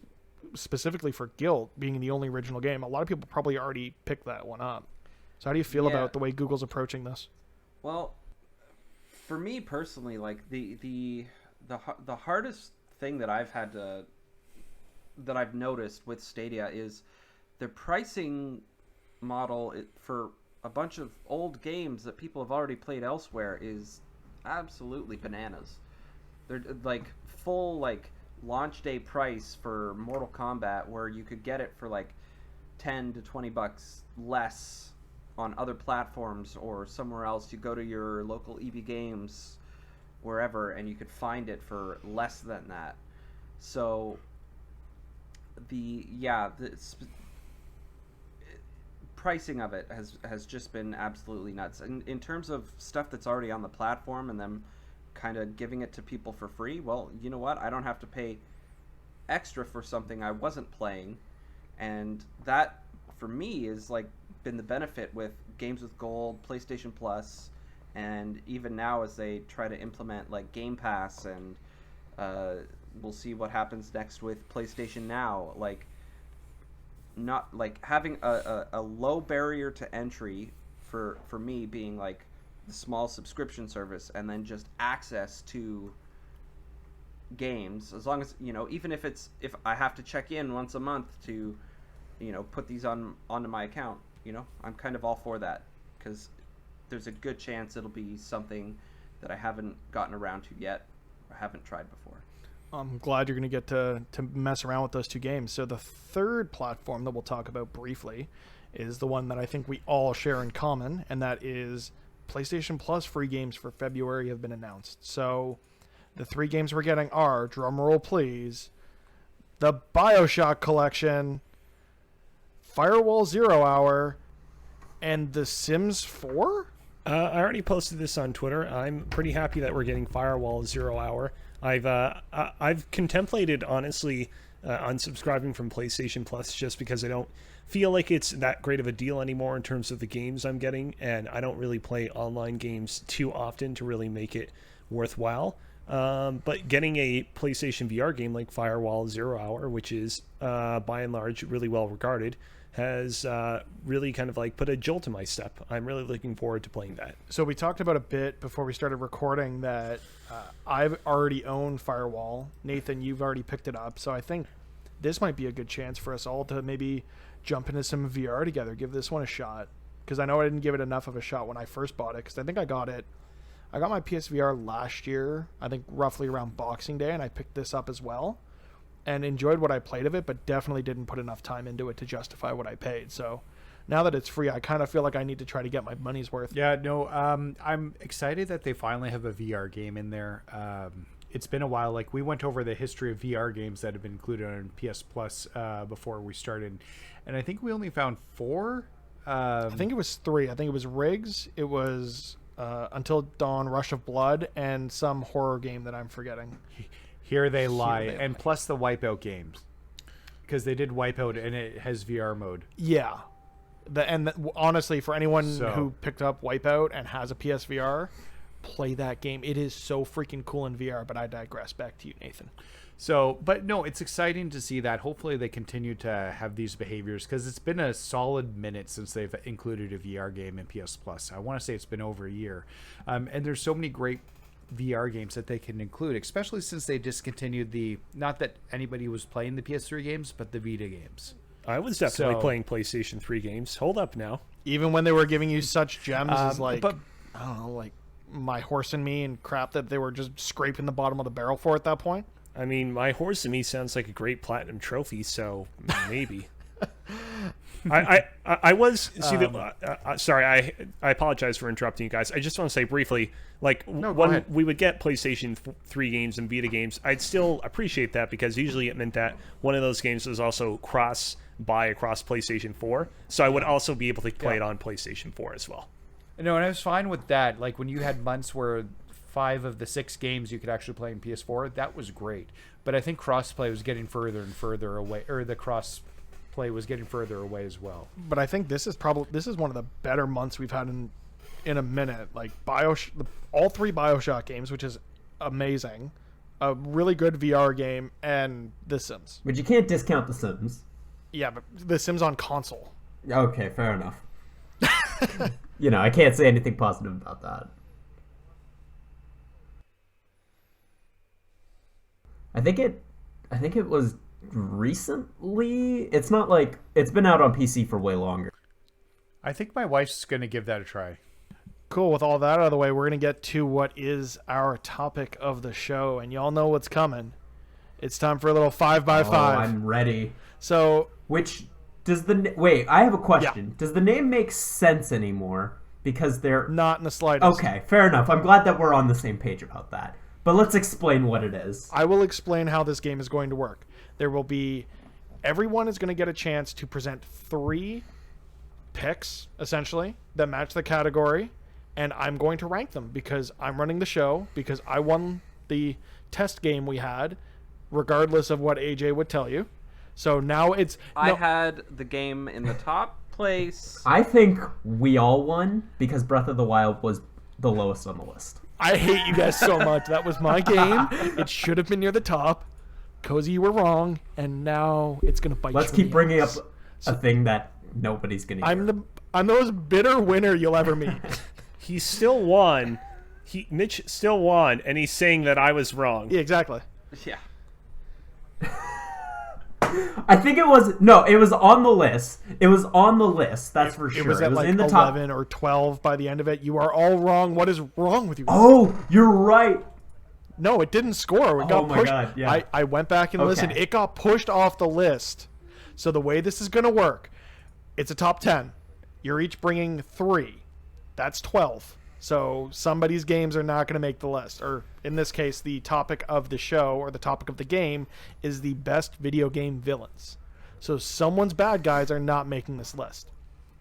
specifically for Guild being the only original game, a lot of people probably already picked that one up. So how do you feel about the way Google's approaching this? Well, for me personally, like the hardest thing that I've noticed with Stadia is their pricing model for a bunch of old games that people have already played elsewhere is absolutely bananas. They're like full like launch day price for Mortal Kombat where you could get it for like $10 to $20 less on other platforms or somewhere else. You go to your local EB Games wherever and you could find it for less than that. So the pricing of it has just been absolutely nuts. And in terms of stuff that's already on the platform and them kind of giving it to people for free, well, you know what? I don't have to pay extra for something I wasn't playing. And that, for me, is like been the benefit with Games with Gold, PlayStation Plus, and even now as they try to implement like Game Pass and we'll see what happens next with PlayStation Now. Like, not like having a low barrier to entry for me being like the small subscription service and then just access to games, as long as, you know, even if I have to check in once a month to, you know, put these onto my account, you know, I'm kind of all for that because there's a good chance it'll be something that I haven't gotten around to yet or haven't tried before. I'm glad you're going to get to mess around with those two games. So the third platform that we'll talk about briefly is the one that I think we all share in common, and that is PlayStation Plus free games for February have been announced. So the 3 games we're getting are, drumroll please, the BioShock Collection, Firewall Zero Hour, and The Sims 4? I already posted this on Twitter. I'm pretty happy that we're getting Firewall Zero Hour. I've contemplated, honestly, unsubscribing from PlayStation Plus just because I don't feel like it's that great of a deal anymore in terms of the games I'm getting, and I don't really play online games too often to really make it worthwhile. But getting a PlayStation VR game like Firewall Zero Hour, which is by and large really well regarded, has really kind of like put a jolt in my step. I'm really looking forward to playing that. So we talked about a bit before we started recording that I've already owned Firewall. Nathan, you've already picked it up. So I think this might be a good chance for us all to maybe jump into some VR together, give this one a shot. because I know I didn't give it enough of a shot when I first bought it, because I think I got my PSVR last year, I think roughly around Boxing Day, and I picked this up as well and enjoyed what I played of it, but definitely didn't put enough time into it to justify what I paid. So now that it's free, I kind of feel like I need to try to get my money's worth. Yeah, no, I'm excited that they finally have a VR game in there. It's been a while. Like, we went over the history of VR games that have been included on PS Plus before we started, and I think we only found 4. I think it was 3. I think it was Riggs, it was Until Dawn, Rush of Blood, and some horror game that I'm forgetting. Here they lie. And plus the Wipeout games, because they did Wipeout and it has VR mode. Yeah. Honestly, for anyone who picked up Wipeout and has a PSVR, play that game. It is so freaking cool in VR, but I digress. Back to you, Nathan. So, but no, it's exciting to see that. Hopefully they continue to have these behaviors, because it's been a solid minute since they've included a VR game in PS Plus. I want to say it's been over a year. And there's so many great VR games that they can include, especially since they discontinued not that anybody was playing the PS3 games, but the Vita games. I was definitely playing PlayStation 3 games. Hold up now. Even when they were giving you such gems as I don't know, like My Horse and Me and crap that they were just scraping the bottom of the barrel for at that point. I mean, My Horse and Me sounds like a great platinum trophy, so maybe. I was sorry. I apologize for interrupting you guys. I just want to say briefly, like when we would get PlayStation 3 games and Vita games, I'd still appreciate that, because usually it meant that one of those games was also buy across PlayStation 4, so I would also be able to play it on PlayStation 4 as well. No, and I was fine with that. Like, when you had months where 5 of the 6 games you could actually play in PS4, that was great. But I think crossplay was getting further and further away, or the crossplay was getting further away as well. But I think this is one of the better months we've had in a minute. Like all 3 BioShock games, which is amazing, a really good VR game, and The Sims. But you can't discount The Sims. Yeah, but The Sims on console. Okay, fair enough. I can't say anything positive about that. I think it was recently. It's not like it's been out on PC for way longer. I think my wife's going to give that a try. Cool. With all that out of the way, we're going to get to what is our topic of the show, and y'all know what's coming. It's time for a little 5x5. Oh, I'm ready. So, wait, I have a question. Yeah. Does the name make sense anymore? Because they're not in the slightest. Okay, fair enough. I'm glad that we're on the same page about that. But let's explain what it is. I will explain how this game is going to work. Everyone is going to get a chance to present 3 picks, essentially, that match the category, and I'm going to rank them because I'm running the show, because I won the test game we had, regardless of what AJ would tell you. So now I had the game in the top place. I think we all won because Breath of the Wild was the lowest on the list. I hate you guys so much. That was my game. It should have been near the top. Cozy, you were wrong, and now it's going to bite you. Let's keep bringing up a thing that nobody's going to hear. I'm the most bitter winner you'll ever meet. He still won. Mitch still won, and he's saying that I was wrong. Yeah, exactly. Yeah. I think it was on the list. It was on the list, that's for sure. It was like in the 11 top or 12 by the end of it. You are all wrong. What is wrong with you? Oh, you're right. No, it didn't score. It got pushed. God, yeah. I went back and listened. It got pushed off the list. So the way this is going to work, it's a top 10. You're each bringing 3. That's 12. So somebody's games are not going to make the list. Or in this case, the topic of the show or the topic of the game is the best video game villains. So someone's bad guys are not making this list.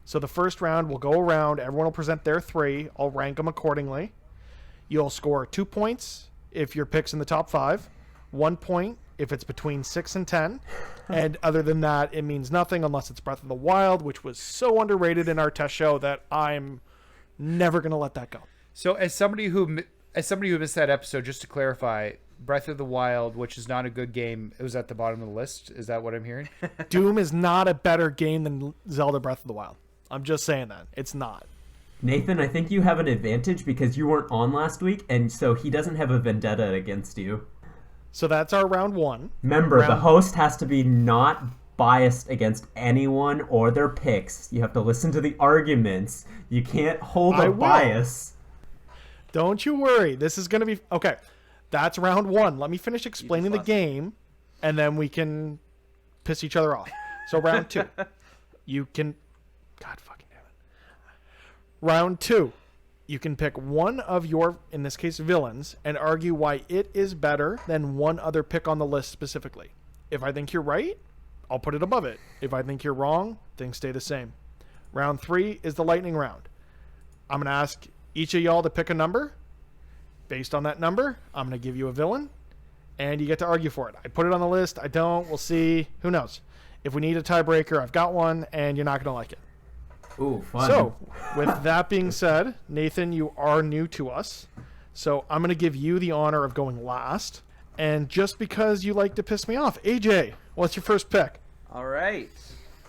So the first round will go around. Everyone will present their 3. I'll rank them accordingly. You'll score 2 points if your pick's in the top 5. 1 point if it's between 6 and 10. And other than that, it means nothing unless it's Breath of the Wild, which was so underrated in our test show that I'm never going to let that go. So as somebody who missed that episode, just to clarify, Breath of the Wild, which is not a good game, it was at the bottom of the list. Is that what I'm hearing? Doom is not a better game than Zelda Breath of the Wild. I'm just saying that. It's not. Nathan, I think you have an advantage because you weren't on last week, and so he doesn't have a vendetta against you. So that's our round 1. Remember, the host has to be not biased against anyone or their picks. You have to listen to the arguments. You can't hold I a will. bias. Don't you worry. This is going to be... Okay, that's round one. Let me finish explaining the lost game, and then we can piss each other off. So round two. You can... God fucking damn it. Round two. You can pick one of your, in this case, villains, and argue why it is better than one other pick on the list specifically. If I think you're right, I'll put it above it. If I think you're wrong, things stay the same. Round three is the lightning round. I'm going to ask each of y'all to pick a number. Based on that number, I'm going to give you a villain, and you get to argue for it. I put it on the list. I don't. We'll see. Who knows? If we need a tiebreaker, I've got one, and you're not going to like it. Ooh, fun. So, with that being said, Nathan, you are new to us. So I'm going to give you the honor of going last. And just because you like to piss me off, AJ, what's your first pick? All right.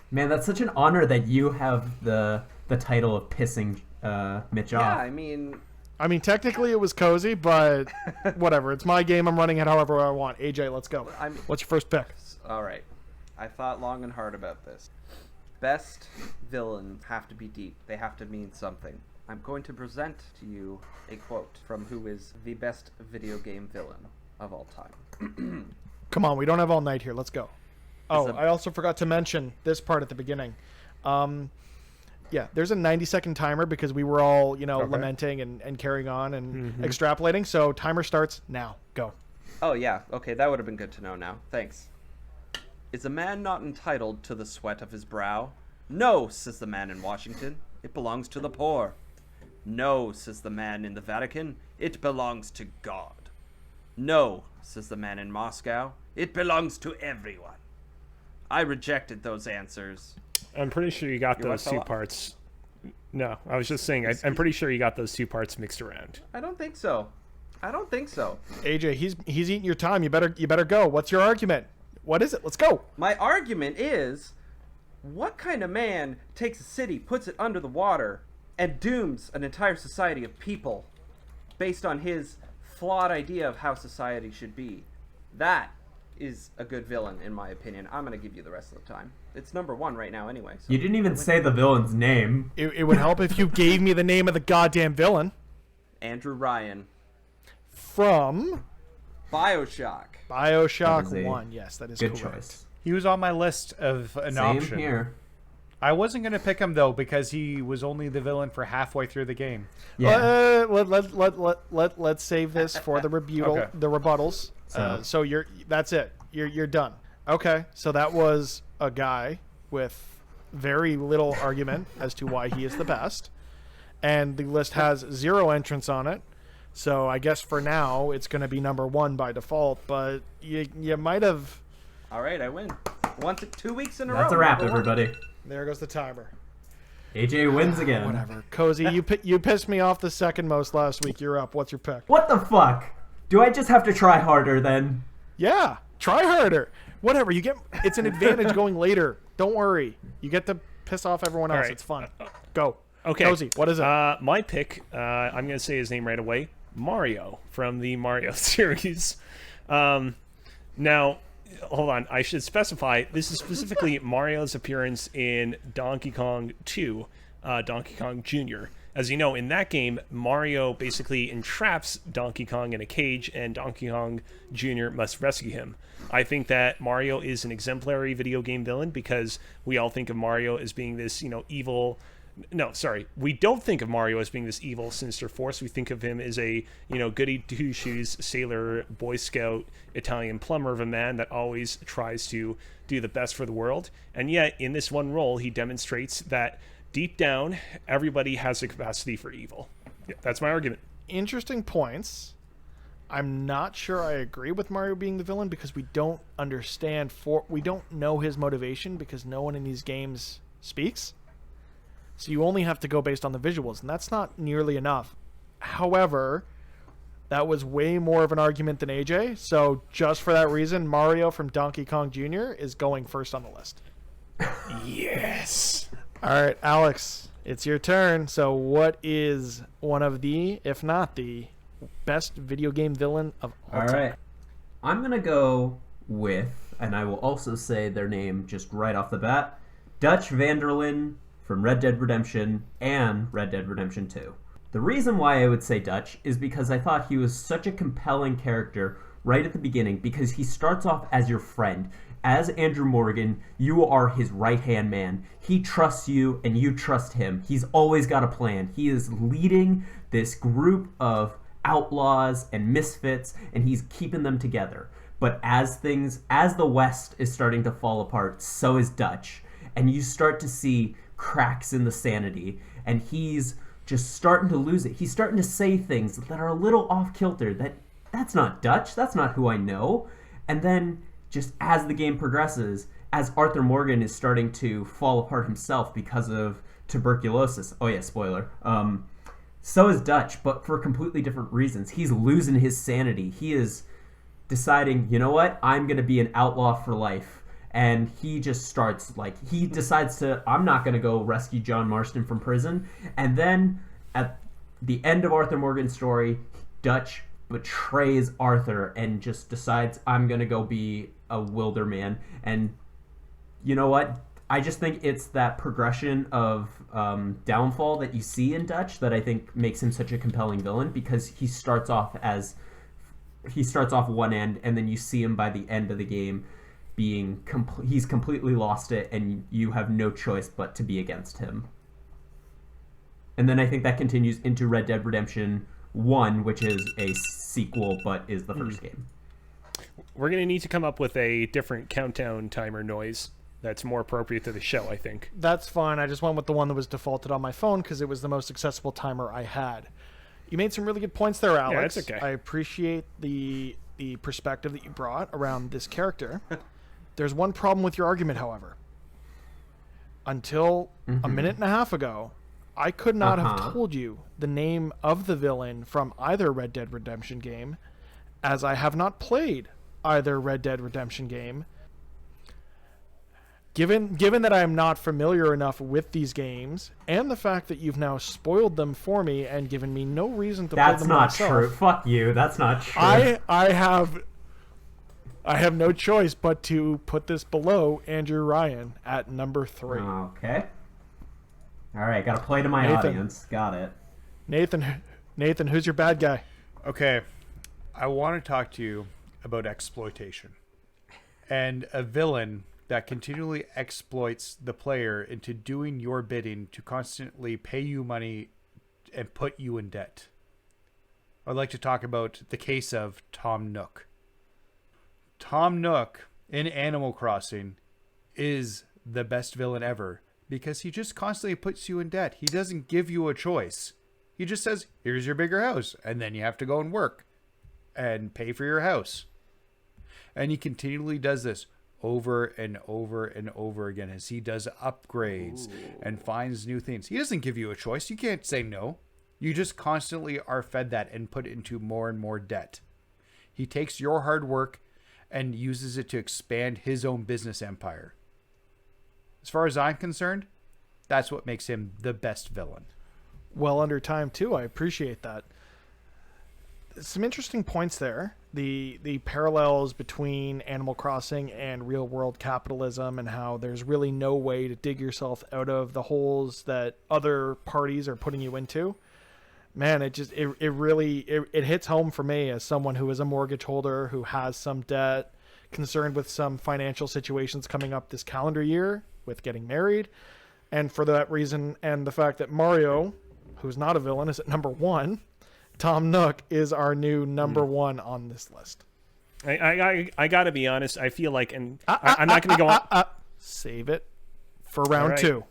Man, that's such an honor that you have the title of pissing Mitch Yeah, off. I mean, Technically it was cozy, but whatever. It's my game. I'm running it however I want. AJ, let's go. What's your first pick? all right. I thought long and hard about this. Best villains have to be deep. They have to mean something. I'm going to present to you a quote from who is the best video game villain of all time. Come on, we don't have all night here. Let's go. Oh, a- I also forgot to mention this part at the beginning. Yeah, there's a 90-second timer because we were all, lamenting and carrying on and extrapolating. So timer starts now. Go. Oh, yeah. Okay, that would have been good to know now. Thanks. Is a man not entitled to the sweat of his brow? No, says the man in Washington. It belongs to the poor. No, says the man in the Vatican. It belongs to God. No, says the man in Moscow. It belongs to everyone. I rejected those answers. I'm pretty sure you got Your what, those two fella? parts. No, I was just saying, I'm pretty sure you got those two parts mixed around. I don't think so. AJ, he's eating your time. You better go. What's your argument? What is it? Let's go. My argument is, what kind of man takes a city, puts it under the water, and dooms an entire society of people based on his flawed idea of how society should be? That is a good villain, in my opinion. I'm going to give you the rest of the time. It's number one right now anyway. So. You didn't even say the villain's name. It would help if you gave me the name of the goddamn villain. Andrew Ryan. From BioShock. BioShock That is a 1. Yes, that is Good correct. choice. He was on my list of an Same option. here. I wasn't going to pick him, though, because he was only the villain for halfway through the game. Yeah. Let's save this for the Okay. the rebuttals. So that's it. You're done. Okay, so that was a guy with very little argument as to why he is the best, and the list has 0 entrants on it. So I guess for now it's going to be number 1 by default. But you might have. All right, I win. 2 weeks in a row. That's a wrap, number one. everybody. There goes the timer. AJ wins again. Whatever. Cozy, you pissed me off the second most last week. You're up. What's your pick? What the fuck? Do I just have to try harder then? Yeah, try harder. Whatever. It's an advantage going later. Don't worry. You get to piss off everyone else. All right. It's fun. Go. Okay. Cozy, what is it? My pick, I'm going to say his name right away. Mario from the Mario series. Now, hold on. I should specify, this is specifically Mario's appearance in Donkey Kong 2, Donkey Kong Jr. As you know, in that game, Mario basically entraps Donkey Kong in a cage, and Donkey Kong Jr. must rescue him. I think that Mario is an exemplary video game villain because we all think of Mario as being this, evil... No, sorry. We don't think of Mario as being this evil, sinister force. We think of him as a, goody two-shoes sailor, Boy Scout, Italian plumber of a man that always tries to do the best for the world. And yet, in this one role, he demonstrates that deep down, everybody has a capacity for evil. Yeah, that's my argument. Interesting points. I'm not sure I agree with Mario being the villain because we don't we don't know his motivation because no one in these games speaks. So you only have to go based on the visuals, and that's not nearly enough. However, that was way more of an argument than AJ, so just for that reason, Mario from Donkey Kong Jr. is going first on the list. Yes. All right, Alex, it's your turn. So what is one of the, if not the, best video game villain of all time? All right. I'm going to go with and I will also say their name just right off the bat, Dutch Vanderlyn from Red Dead Redemption and Red Dead Redemption 2. The reason why I would say Dutch is because I thought he was such a compelling character right at the beginning, because he starts off as your friend. As Andrew Morgan, you are his right-hand man. He trusts you and you trust him. He's always got a plan. He is leading this group of outlaws and misfits, and he's keeping them together. But as the West is starting to fall apart, so is Dutch. And you start to see cracks in the sanity, and he's just starting to lose it. He's starting to say things that are a little off-kilter. That's not Dutch. That's not who I know. And then, just as the game progresses, as Arthur Morgan is starting to fall apart himself because of tuberculosis. Oh yeah, spoiler. So is Dutch, but for completely different reasons. He's losing his sanity. He is deciding, you know what? I'm going to be an outlaw for life. And he just starts, he decides to, I'm not going to go rescue John Marston from prison. And then at the end of Arthur Morgan's story, Dutch betrays Arthur and just decides, I'm going to go be a wilderman. And you know what? I just think it's that progression of downfall that you see in Dutch that I think makes him such a compelling villain, because he starts off one end, and then you see him by the end of the game being he's completely lost it, and you have no choice but to be against him. And then I think that continues into Red Dead Redemption 1, which is a sequel but is the first game. We're going to need to come up with a different countdown timer noise that's more appropriate to the show, I think. That's fine. I just went with the one that was defaulted on my phone because it was the most accessible timer I had. You made some really good points there, Alex. Yeah, that's okay. I appreciate the perspective that you brought around this character. There's one problem with your argument, however. Until a minute and a half ago, I could not have told you the name of the villain from either Red Dead Redemption game, as I have not played either Red Dead Redemption game. Given that I am not familiar enough with these games, and the fact that you've now spoiled them for me and given me no reason to play them myself. That's not true. Fuck you. That's not true. I have no choice but to put this below Andrew Ryan at number 3. Okay. All right, got to play to my audience. Got it. Nathan, who's your bad guy? Okay, I want to talk to you about exploitation and a villain that continually exploits the player into doing your bidding to constantly pay you money and put you in debt. I'd like to talk about the case of Tom Nook. Tom Nook in Animal Crossing is the best villain ever because he just constantly puts you in debt. He doesn't give you a choice. He just says, here's your bigger house, and then you have to go and work and pay for your house. And he continually does this over and over and over again as he does upgrades and finds new things. He doesn't give you a choice. You can't say no. You just constantly are fed that and put into more and more debt. He takes your hard work and uses it to expand his own business empire. As far as I'm concerned, that's what makes him the best villain. Well under time, too. I appreciate that. Some interesting points there. The parallels between Animal Crossing and real-world capitalism, and how there's really no way to dig yourself out of the holes that other parties are putting you into. Man, it really hits home for me as someone who is a mortgage holder, who has some debt, concerned with some financial situations coming up this calendar year with getting married. And for that reason, and the fact that Mario, who's not a villain, is at number 1, Tom Nook is our new number 1 on this list. I got to be honest. I feel like, and I'm not going to go on. Save it for round 2.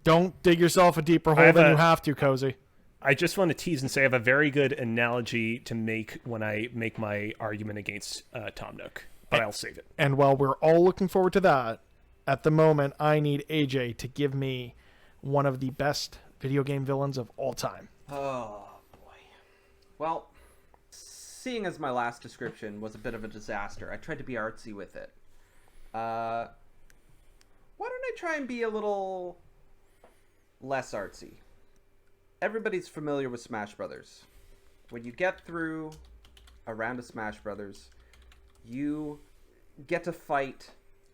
Don't dig yourself a deeper hole than you have to, Cozy. I just want to tease and say I have a very good analogy to make when I make my argument against Tom Nook, but I'll save it. And while we're all looking forward to that, at the moment, I need AJ to give me one of the best video game villains of all time. Oh, boy. Well, seeing as my last description was a bit of a disaster, I tried to be artsy with it. Why don't I try and be a little less artsy? Everybody's familiar with Smash Brothers. When you get through a round of Smash Brothers, you get to fight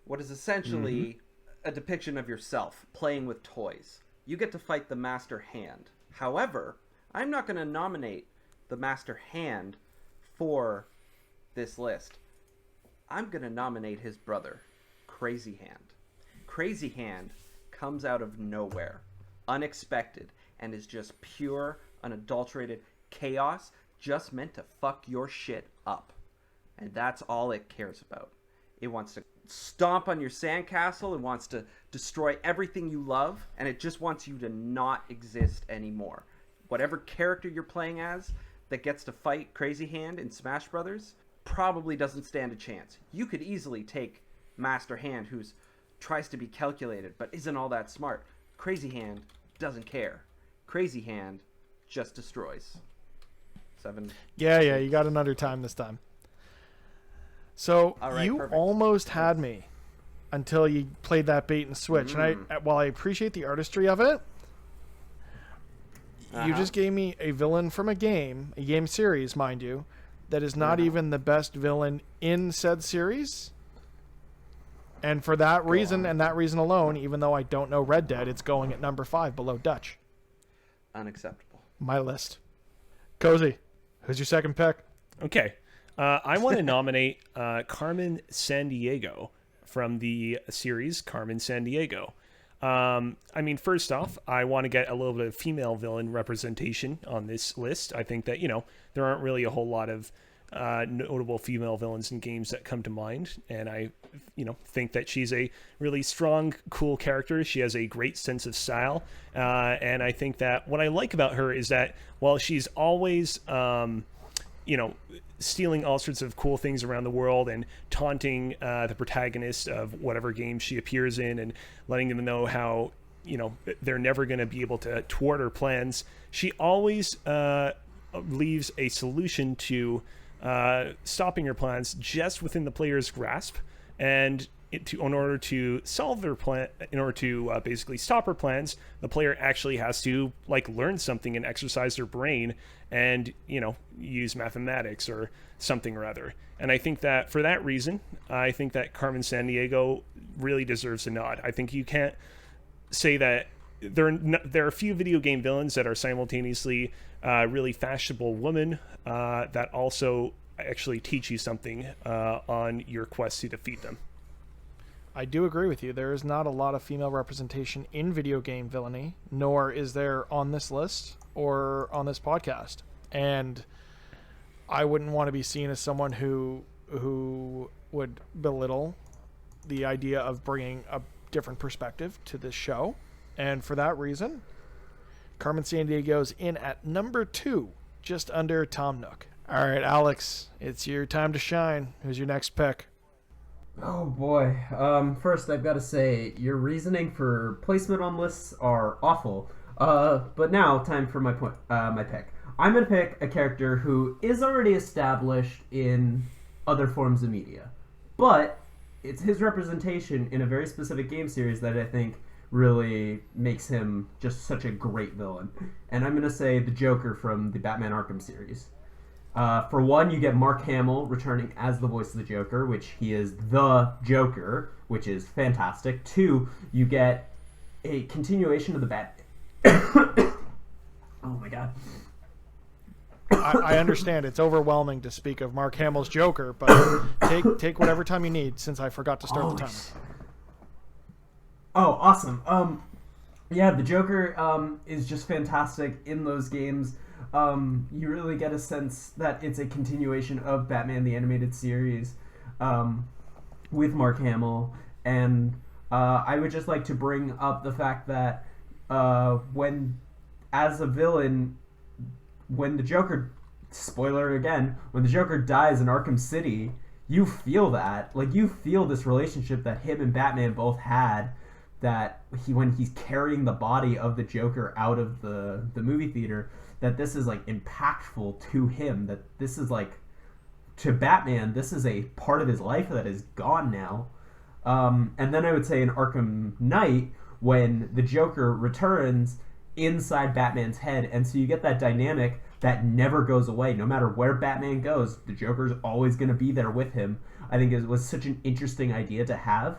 what is essentially a depiction of yourself playing with toys. You get to fight the Master Hand. However, I'm not going to nominate the Master Hand for this list. I'm going to nominate his brother, Crazy Hand. Crazy Hand comes out of nowhere, unexpected, and is just pure, unadulterated chaos, just meant to fuck your shit up. And that's all it cares about. It wants to stomp on your sandcastle, it wants to destroy everything you love, and it just wants you to not exist anymore. Whatever character you're playing as that gets to fight Crazy Hand in Smash Brothers probably doesn't stand a chance. You could easily take Master Hand, who tries to be calculated but isn't all that smart. Crazy Hand doesn't care. Crazy Hand just destroys. 7. Yeah, you got another time this time. So right, you perfect. almost had me until you played that bait and switch. And while I appreciate the artistry of it, you just gave me a villain from a game series, mind you, that is not even the best villain in said series. And for that reason and that reason alone, even though I don't know Red Dead, it's going at number 5 below Dutch. Unacceptable. My list. Cozy, who's your second pick? Okay. I want to nominate Carmen Sandiego from the series Carmen Sandiego. I mean, first off, I want to get a little bit of female villain representation on this list. I think that, there aren't really a whole lot of notable female villains in games that come to mind. And I, think that she's a really strong, cool character. She has a great sense of style. And I think that what I like about her is that while she's always, stealing all sorts of cool things around the world and taunting the protagonist of whatever game she appears in and letting them know how, they're never going to be able to thwart her plans, she always leaves a solution to stopping her plans just within the player's grasp. And in order to solve their plan, in order to basically stop her plans, the player actually has to learn something and exercise their brain and use mathematics or something or other. And I think that for that reason, I think that Carmen Sandiego really deserves a nod. I think you can't say that there are a few video game villains that are simultaneously really fashionable women that also actually teach you something on your quest to defeat them. I do agree with you. There is not a lot of female representation in video game villainy, nor is there on this list or on this podcast. And I wouldn't want to be seen as someone who would belittle the idea of bringing a different perspective to this show. And for that reason, Carmen Sandiego's in at number 2, just under Tom Nook. All right, Alex, it's your time to shine. Who's your next pick? Oh boy. First I've got to say your reasoning for placement on lists are awful. But now time for my pick. I'm gonna pick a character who is already established in other forms of media, but it's his representation in a very specific game series that I think really makes him just such a great villain. And I'm gonna say the Joker from the Batman Arkham series. For one, you get Mark Hamill returning as the voice of the Joker, which he is the Joker, which is fantastic. 2, you get a continuation of the Oh my god. I understand it's overwhelming to speak of Mark Hamill's Joker, but take whatever time you need since I forgot to start the timer. Oh, awesome. Yeah, the Joker is just fantastic in those games. You really get a sense that it's a continuation of Batman the Animated Series with Mark Hamill. And I would just like to bring up the fact that when, as a villain, when the Joker, spoiler again, when the Joker dies in Arkham City, you feel that. You feel this relationship that him and Batman both had, that when he's carrying the body of the Joker out of the movie theater, that this is impactful to him, that this is to Batman, this is a part of his life that is gone now. And then I would say in Arkham Knight, when the Joker returns inside Batman's head, and so you get that dynamic that never goes away. No matter where Batman goes, the Joker's always going to be there with him. I think it was such an interesting idea to have.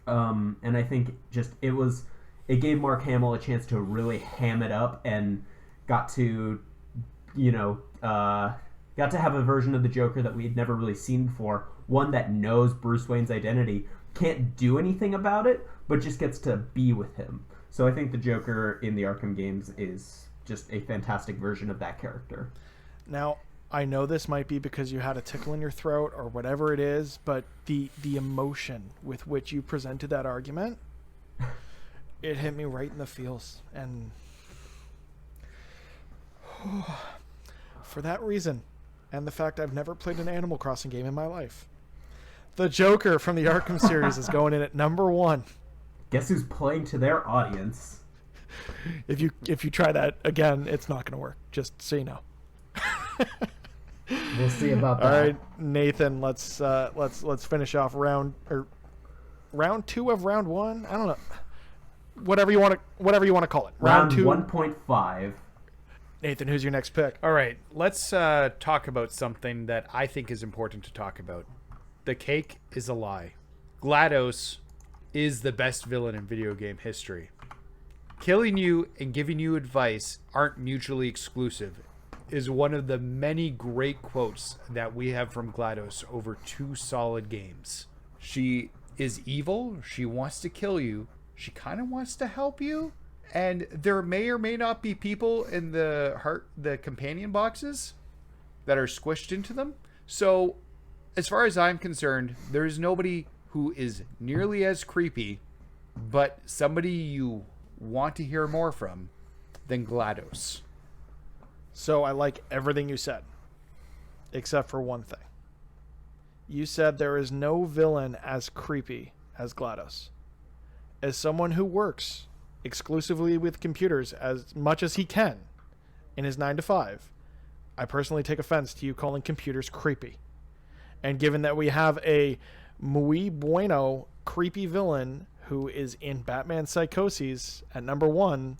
And I think just it gave Mark Hamill a chance to really ham it up and got to have a version of the Joker that we had never really seen before. One that knows Bruce Wayne's identity, can't do anything about it, but just gets to be with him. So I think the Joker in the Arkham games is just a fantastic version of that character. Now, I know this might be because you had a tickle in your throat or whatever it is, but the emotion with which you presented that argument, it hit me right in the feels. And for that reason, and the fact I've never played an Animal Crossing game in my life, the Joker from the Arkham series is going in at number 1. Guess who's playing to their audience? If you try that again, it's not going to work. Just so you know. We'll see about that. All right, Nathan. Let's finish off round 2 of round 1. I don't know. Whatever you want to call it. Round 2. 1.5. Nathan, who's your next pick? All right, let's talk about something that I think is important to talk about. The cake is a lie. GLaDOS is the best villain in video game history. Killing you and giving you advice aren't mutually exclusive is one of the many great quotes that we have from GLaDOS over 2 solid games. She is evil. She wants to kill you. She kind of wants to help you. And there may or may not be people in the companion boxes that are squished into them. So as far as I'm concerned, there is nobody who is nearly as creepy, but somebody you want to hear more from than GLaDOS. So I like everything you said, except for one thing. You said there is no villain as creepy as GLaDOS. As someone who works exclusively with computers as much as he can in his 9 to 5, I personally take offense to you calling computers creepy. And given that we have a muy bueno creepy villain who is in Batman Psychoses at number 1,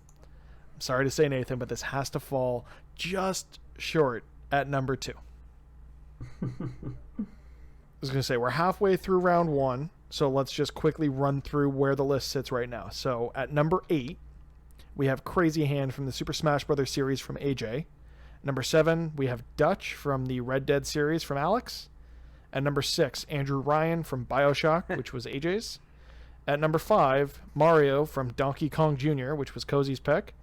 I'm sorry to say, Nathan, but this has to fall just short at number 2. I was going to say, we're halfway through round 1, so let's just quickly run through where the list sits right now. So at number 8, we have Crazy Hand from the Super Smash Bros. Series from AJ. Number 7, we have Dutch from the Red Dead series from Alex. At number 6, Andrew Ryan from BioShock, which was AJ's. At number 5, Mario from Donkey Kong Jr., which was Cozy's pick.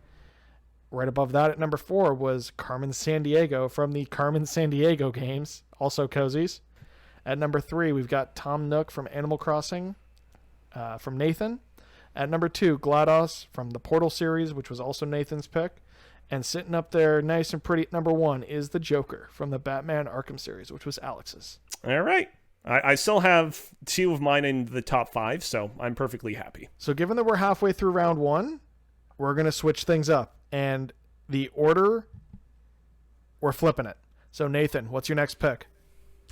Right above that at number 4 was Carmen Sandiego from the Carmen Sandiego games, also Cozy's. At number 3, we've got Tom Nook from Animal Crossing, from Nathan. At number 2, GLaDOS from the Portal series, which was also Nathan's pick. And sitting up there nice and pretty at number 1 is the Joker from the Batman Arkham series, which was Alex's. All right. I still have 2 of mine in the top 5, so I'm perfectly happy. So given that we're halfway through round 1, we're going to switch things up. And the order, we're flipping it. So Nathan, what's your next pick?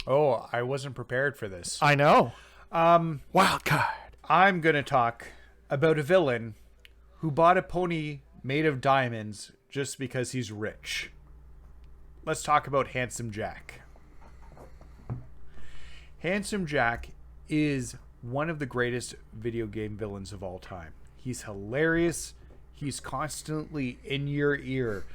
Oh, I wasn't prepared for this. I know. Wild card. I'm going to talk about a villain who bought a pony made of diamonds just because he's rich. Let's talk about Handsome Jack. Handsome Jack is one of the greatest video game villains of all time. He's hilarious. He's constantly in your ear,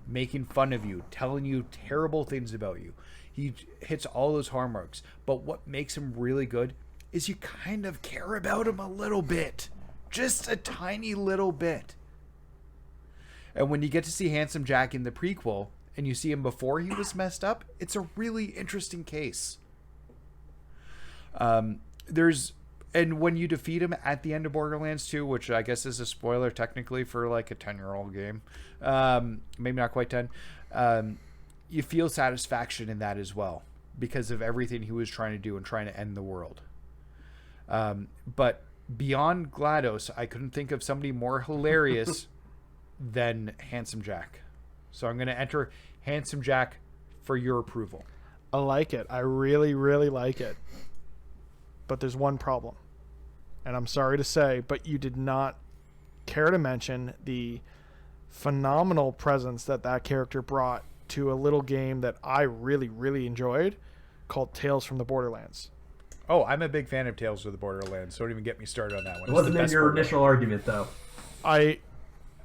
making fun of you, telling you terrible things about you. He hits all those hallmarks. But what makes him really good is you kind of care about him a little bit. Just a tiny little bit. And when you get to see Handsome Jack in the prequel, and you see him before he was messed up, it's a really interesting case. And when you defeat him at the end of Borderlands 2, which I guess is a spoiler technically for like a 10-year-old game, maybe not quite 10, you feel satisfaction in that as well because of everything he was trying to do and trying to end the world. But beyond GLaDOS, I couldn't think of somebody more hilarious than Handsome Jack. So I'm going to enter Handsome Jack for your approval. I like it. I really, really like it. But there's one problem. And I'm sorry to say, but you did not care to mention the phenomenal presence that character brought to a little game that I really, really enjoyed called Tales from the Borderlands. Oh, I'm a big fan of Tales from the Borderlands, so don't even get me started on that one. It wasn't in your initial argument, though.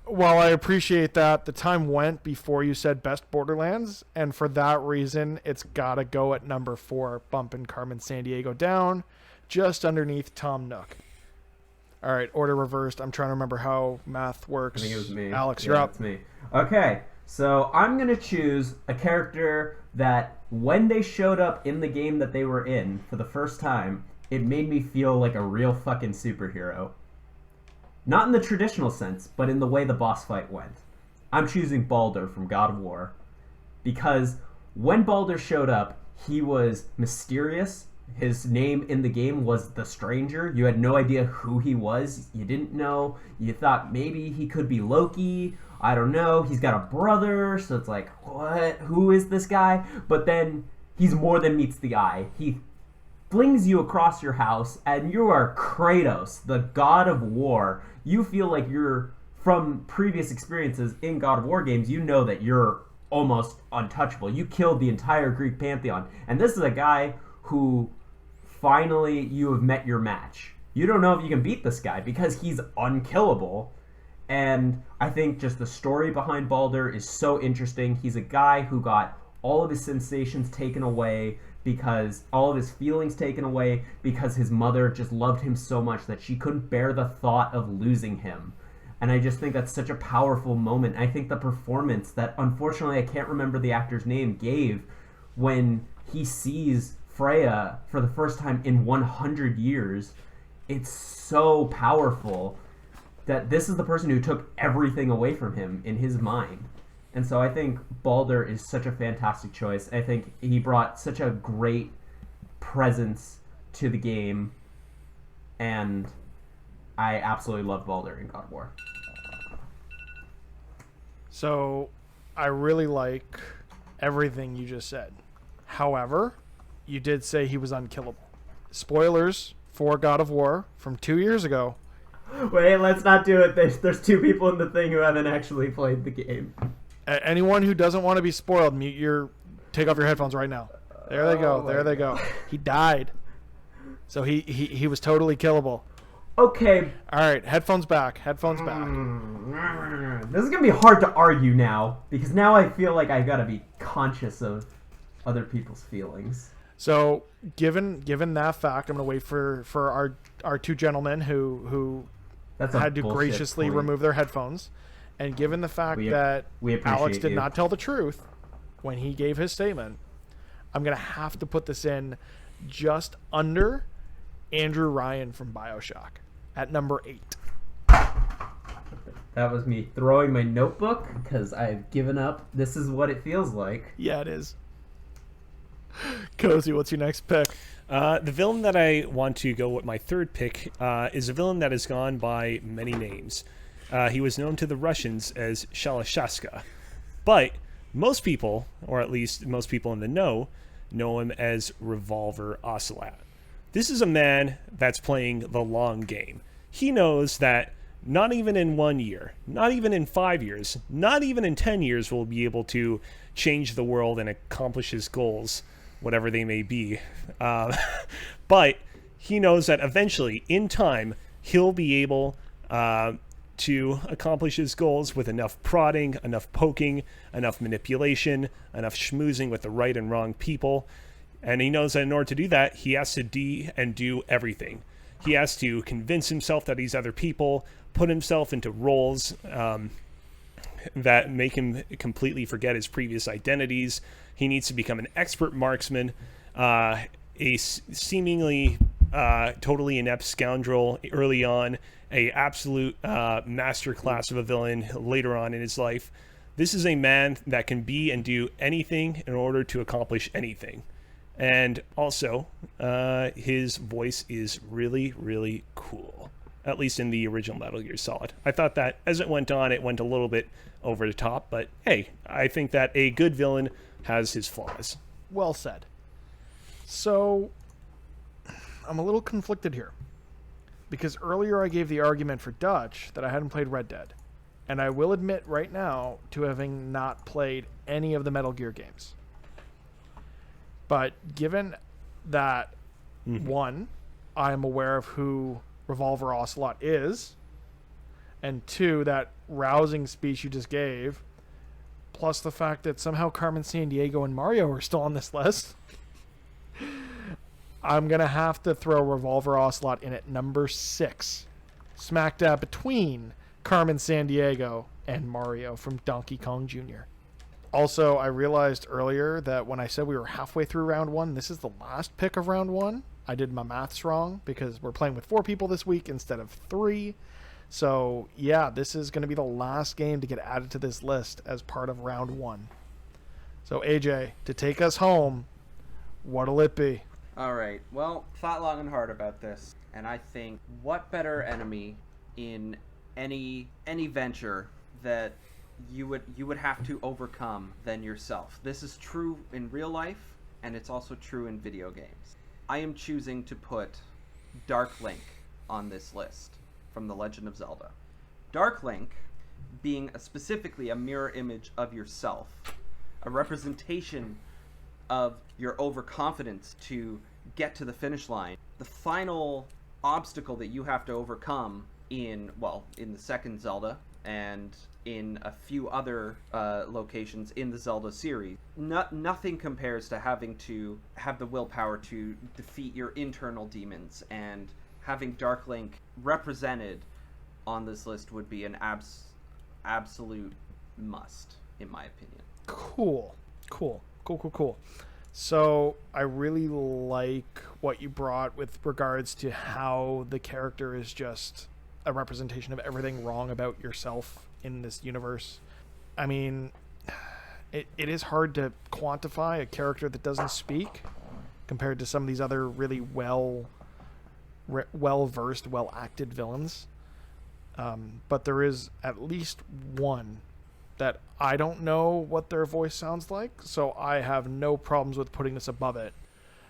While I appreciate that, the time went before you said best Borderlands, and for that reason, it's got to go at number 4, bumping Carmen Sandiego down, just underneath Tom Nook. All right, order reversed. I'm trying to remember how math works. I think it was me. Alex, you're up. It's me. Okay, so I'm going to choose a character that when they showed up in the game that they were in for the first time, it made me feel like a real fucking superhero. Not in the traditional sense, but in the way the boss fight went. I'm choosing Baldur from God of War. Because when Baldur showed up, he was mysterious. His name in the game was The Stranger. You had no idea who he was. You didn't know. You thought maybe he could be Loki. I don't know. He's got a brother, so it's like, what? Who is this guy? But then he's more than meets the eye. He flings you across your house, and you are Kratos, the god of war. You feel like you're, from previous experiences in God of War games, you know that you're almost untouchable. You killed the entire Greek pantheon. And this is a guy who finally you have met your match. You don't know if you can beat this guy because he's unkillable. And I think just the story behind Baldur is so interesting. He's a guy who got all of his sensations taken away, because all of his feelings taken away, because his mother just loved him so much that she couldn't bear the thought of losing him. And I just think that's such a powerful moment. I think the performance that, unfortunately, I can't remember the actor's name, gave when he sees Freya for the first time in 100 years, it's so powerful that this is the person who took everything away from him in his mind. And so I think Baldur is such a fantastic choice. I think he brought such a great presence to the game, and I absolutely love Baldur in God of War. So I really like everything you just said. However, you did say he was unkillable. Spoilers for God of War from 2 years ago. Wait, let's not do it. There's 2 people in the thing who haven't actually played the game. Anyone who doesn't want to be spoiled, take off your headphones right now. There they go. There they go. He died. So he was totally killable. Okay. All right, headphones back. Headphones back. This is going to be hard to argue now, because now I feel like I got to be conscious of other people's feelings. So, given that fact, I'm going to wait for our 2 gentlemen who had to graciously remove their headphones. And given the fact that Alex did not tell the truth when he gave his statement, I'm going to have to put this in just under Andrew Ryan from BioShock at number 8. That was me throwing my notebook because I've given up. This is what it feels like. Yeah, it is. Cozy, what's your next pick? The villain that I want to go with my third pick is a villain that has gone by many names. He was known to the Russians as Shalashashka, but most people, or at least most people in the know him as Revolver Ocelot. This is a man that's playing the long game. He knows that not even in 1 year, not even in 5 years, not even in 10 years will be able to change the world and accomplish his goals, whatever they may be. But he knows that eventually, in time, he'll be able to accomplish his goals with enough prodding, enough poking, enough manipulation, enough schmoozing with the right and wrong people. And he knows that in order to do that, he has to do everything. He has to convince himself that he's other people, put himself into roles that make him completely forget his previous identities. He needs to become an expert marksman, a seemingly totally inept scoundrel early on, a absolute masterclass of a villain later on in his life. This is a man that can be and do anything in order to accomplish anything. And also, his voice is really, really cool, at least in the original Metal Gear Solid. I thought that as it went on, it went a little bit over the top, but hey, I think that a good villain has his flaws. Well said. So, I'm a little conflicted here, because earlier I gave the argument for Dutch that I hadn't played Red Dead, And I will admit right now to having not played any of the Metal Gear games. But given that, one, I'm aware of who Revolver Ocelot is, and two, that rousing speech you just gave, plus the fact that somehow Carmen Sandiego and Mario are still on this list, I'm going to have to throw Revolver Ocelot in at number 6. Smack dab between Carmen Sandiego and Mario from Donkey Kong Jr. Also, I realized earlier that when I said we were halfway through round 1, this is the last pick of round 1. I did my maths wrong because we're playing with 4 people this week instead of 3. So, yeah, this is going to be the last game to get added to this list as part of round 1. So, AJ, to take us home, what'll it be? All right. Well, thought long and hard about this, and I think what better enemy in any venture that you would have to overcome than yourself. This is true in real life, and it's also true in video games. I am choosing to put Dark Link on this list from The Legend of Zelda. Dark Link being specifically a mirror image of yourself, a representation of your overconfidence to get to the finish line. The final obstacle that you have to overcome in the second Zelda and in a few other locations in the Zelda series. Nothing compares to having to have the willpower to defeat your internal demons, and having Dark Link represented on this list would be an absolute must, in my opinion. Cool. So I really like what you brought with regards to how the character is just a representation of everything wrong about yourself in this universe. I mean, it is hard to quantify a character that doesn't speak compared to some of these other really well-versed, well-acted villains. But there is at least one that I don't know what their voice sounds like, so I have no problems with putting this above it.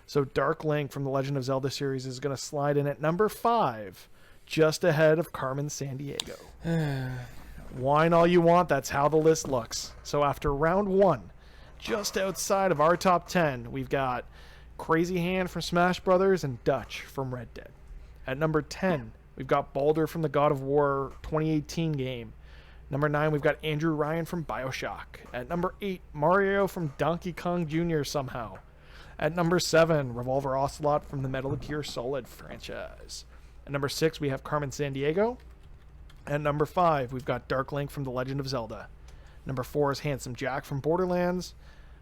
So Dark Link from the Legend of Zelda series is going to slide in at number 5, just ahead of Carmen Sandiego. Whine all you want, that's how the list looks. So after round 1, just outside of our top 10, we've got Crazy Hand from Smash Brothers and Dutch from Red Dead. At number 10, we've got Baldur from the God of War 2018 game. Number 9, we've got Andrew Ryan from BioShock. At number 8, Mario from Donkey Kong Jr. somehow. At number 7, Revolver Ocelot from the Metal Gear Solid franchise. At number 6, we have Carmen Sandiego. At number 5, we've got Dark Link from The Legend of Zelda. Number 4 is Handsome Jack from Borderlands.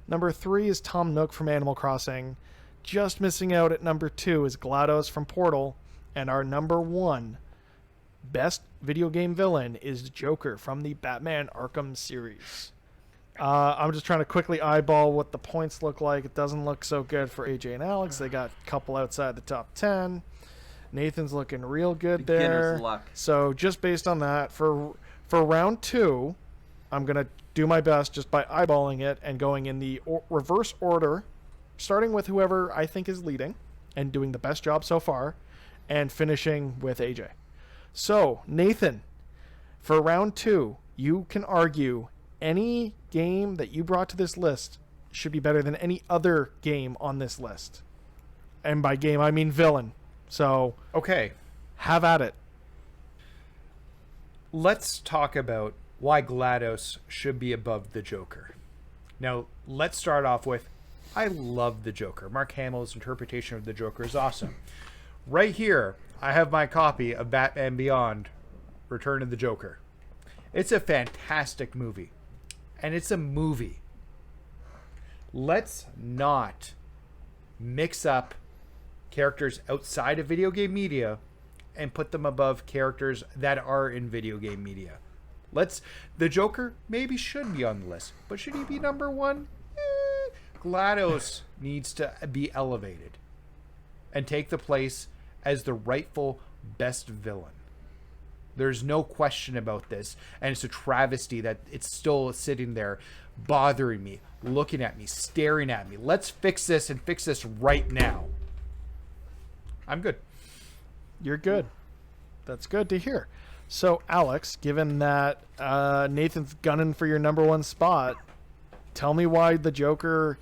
Number 3 is Tom Nook from Animal Crossing. Just missing out at number 2 is GLaDOS from Portal. And our number 1 best video game villain is Joker from the Batman Arkham series. I'm just trying to quickly eyeball what the points look like. It doesn't look so good for AJ and Alex. They got a couple outside the top 10. Nathan's looking real good there. Beginner's luck. So just based on that, for round 2, I'm going to do my best just by eyeballing it and going in the reverse order, starting with whoever I think is leading and doing the best job so far, and finishing with AJ. So, Nathan, for round 2, you can argue any game that you brought to this list should be better than any other game on this list. And by game, I mean villain. So, Okay, have at it. let's talk about why GLaDOS should be above the Joker. Now, let's start off with, I love the Joker. Mark Hamill's interpretation of the Joker is awesome. Right here, I have my copy of Batman Beyond, Return of the Joker. It's a fantastic movie. And it's a movie. Let's not mix up characters outside of video game media and put them above characters that are in video game media. The Joker maybe should be on the list, but should he be number 1? GLaDOS needs to be elevated and take the place as the rightful best villain. There's no question about this, and it's a travesty that it's still sitting there bothering me, looking at me, staring at me. Let's fix this and fix this right now. I'm good. You're good. That's good to hear. So, Alex, given that Nathan's gunning for your number one spot, tell me why the Joker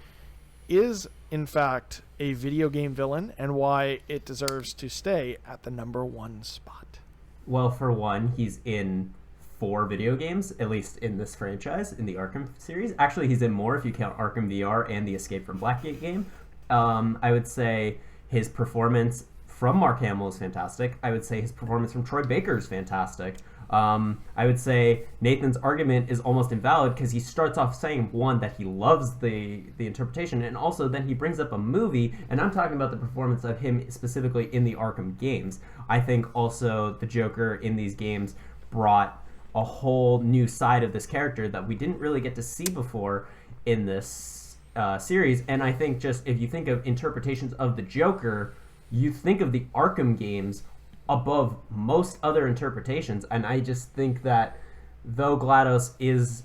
is, in fact, a video game villain and why it deserves to stay at the number one spot. Well, for one, he's in 4 video games, at least in this franchise, in the Arkham series. Actually, he's in more if you count Arkham VR and the Escape from Blackgate game. I would say his performance from Mark Hamill is fantastic. I would say his performance from Troy Baker is fantastic. I would say Nathan's argument is almost invalid because he starts off saying, one, that he loves the interpretation, and also then he brings up a movie, and I'm talking about the performance of him specifically in the Arkham games. I think also the Joker in these games brought a whole new side of this character that we didn't really get to see before in this series, and I think just if you think of interpretations of the Joker, you think of the Arkham games above most other interpretations, and I just think that though GLaDOS is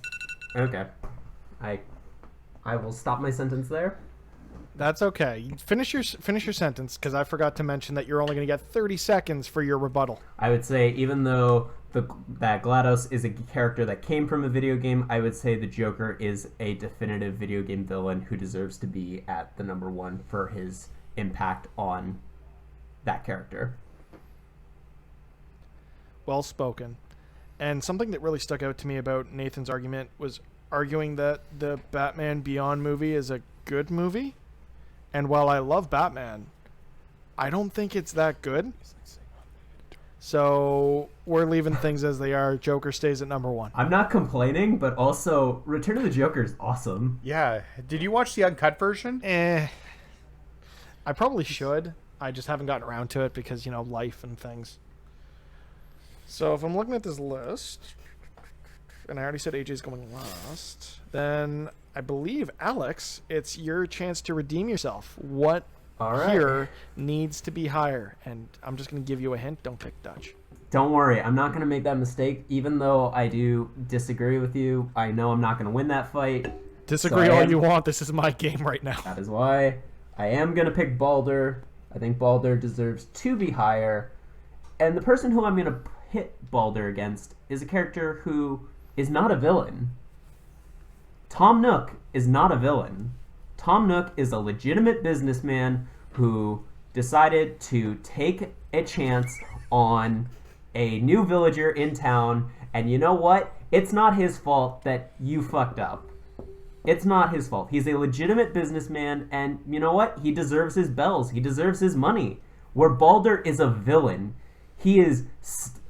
okay, I will stop my sentence there. That's okay. Finish your sentence, because I forgot to mention that you're only going to get 30 seconds for your rebuttal. I would say even though that GLaDOS is a character that came from a video game, I would say the Joker is a definitive video game villain who deserves to be at the number one for his impact on that character. Well spoken. And something that really stuck out to me about Nathan's argument was arguing that the Batman Beyond movie is a good movie. And while I love Batman, I don't think it's that good. So we're leaving things as they are. Joker stays at number one. I'm not complaining, but also Return of the Joker is awesome. Yeah. Did you watch the uncut version? I probably should. I just haven't gotten around to it because, life and things. So if I'm looking at this list, and I already said AJ's going last, then I believe, Alex, it's your chance to redeem yourself. What here needs to be higher? And I'm just going to give you a hint. Don't pick Dutch. Don't worry. I'm not going to make that mistake. Even though I do disagree with you, I know I'm not going to win that fight. Disagree all you want. This is my game right now. That is why I am going to pick Baldur. I think Baldur deserves to be higher. And the person who I'm going to hit Baldur against is a character who is not a villain. Tom Nook is not a villain. Tom Nook is a legitimate businessman who decided to take a chance on a new villager in town, and you know what? It's not his fault that you fucked up. It's not his fault. He's a legitimate businessman, and you know what? He deserves his bells. He deserves his money. Where Baldur is a villain, he is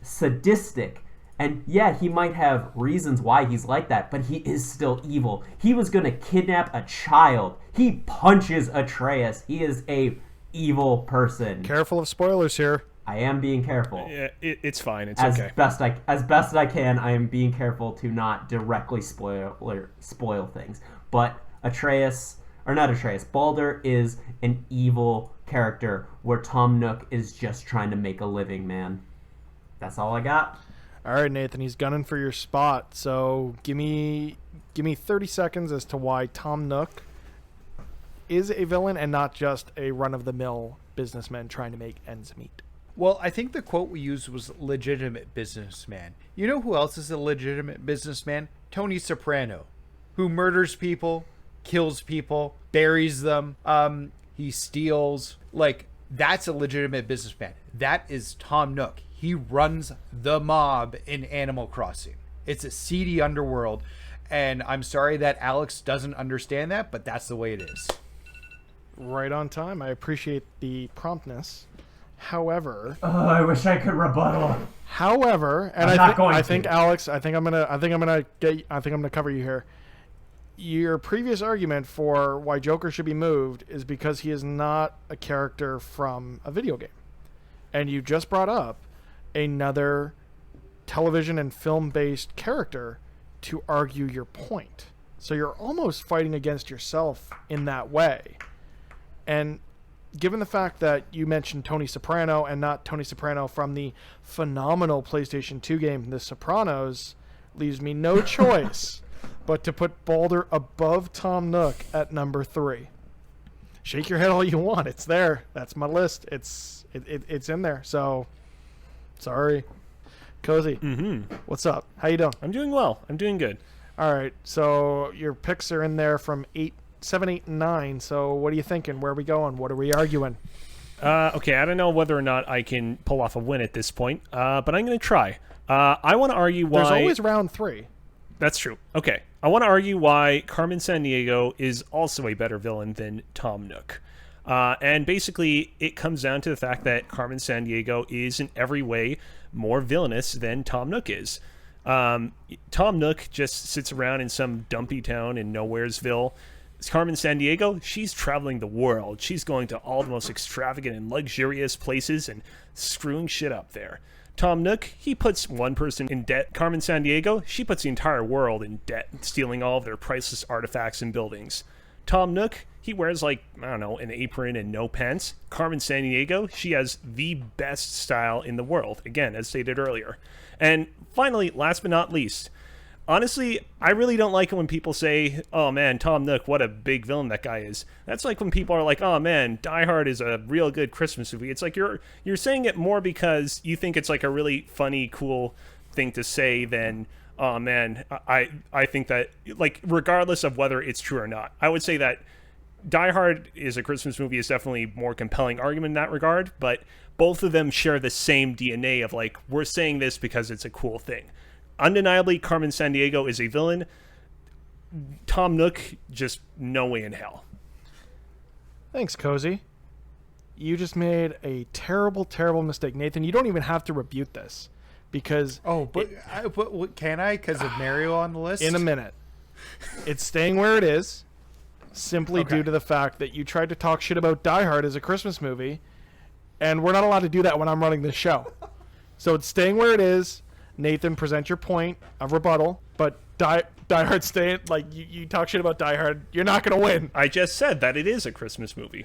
sadistic. And yeah, he might have reasons why he's like that, but he is still evil. He was going to kidnap a child. He punches Atreus. He is a evil person. Careful of spoilers here. I am being careful. Yeah, it's fine. It's as okay. As best I can, I am being careful to not directly spoil things. But Baldur is an evil character where Tom Nook is just trying to make a living, man. That's all I got. All right, Nathan, he's gunning for your spot. So give me 30 seconds as to why Tom Nook is a villain and not just a run-of-the-mill businessman trying to make ends meet. Well, I think the quote we used was legitimate businessman. You know who else is a legitimate businessman? Tony Soprano, who murders people, kills people, buries them, he steals. Like, that's a legitimate businessman. That is Tom Nook. He runs the mob in Animal Crossing. It's a seedy underworld, and I'm sorry that Alex doesn't understand that, but that's the way it is. Right on time. I appreciate the promptness. However, I wish I could rebuttal. However, and I think Alex, I think I'm gonna cover you here. Your previous argument for why Joker should be moved is because he is not a character from a video game, and you just brought up another television and film-based character to argue your point. So you're almost fighting against yourself in that way. And given the fact that you mentioned Tony Soprano and not Tony Soprano from the phenomenal PlayStation 2 game The Sopranos, leaves me no choice but to put Baldur above Tom Nook at number 3. Shake your head all you want. It's there. That's my list. It's in there. So, sorry. Cozy, what's up? How you doing? I'm doing well. I'm doing good. All right, so your picks are in there from 7, 8, and 9. So what are you thinking? Where are we going? What are we arguing? Okay, I don't know whether or not I can pull off a win at this point, but I'm going to try. I want to argue why... There's always round 3. That's true. Okay. I want to argue why Carmen Sandiego is also a better villain than Tom Nook. And basically, it comes down to the fact that Carmen Sandiego is in every way more villainous than Tom Nook is. Tom Nook just sits around in some dumpy town in Nowheresville. Carmen Sandiego, she's traveling the world. She's going to all the most extravagant and luxurious places and screwing shit up there. Tom Nook, he puts one person in debt. Carmen Sandiego, she puts the entire world in debt, stealing all of their priceless artifacts and buildings. Tom Nook, he wears, like, I don't know, an apron and no pants. Carmen Sandiego, she has the best style in the world, again, as stated earlier. And finally, last but not least, honestly, I really don't like it when people say, oh man, Tom Nook, what a big villain that guy is. That's like when people are like, oh man, Die Hard is a real good Christmas movie. It's like you're saying it more because you think it's like a really funny, cool thing to say than, oh man, I think that, like, regardless of whether it's true or not, I would say that Die Hard is a Christmas movie is definitely more compelling argument in that regard, but both of them share the same DNA of, like, we're saying this because it's a cool thing. Undeniably, Carmen Sandiego is a villain. Tom Nook, just no way in hell. Thanks, Cozy. You just made a terrible, terrible mistake. Nathan, you don't even have to rebuke this because... Oh, but can I? Because of Mario on the list? In a minute. It's staying where it is simply due to the fact that you tried to talk shit about Die Hard as a Christmas movie, and we're not allowed to do that when I'm running this show. So it's staying where it is. Nathan, present your point of rebuttal, but Die Hard staying, like, you talk shit about Die Hard, you're not going to win. I just said that it is a Christmas movie.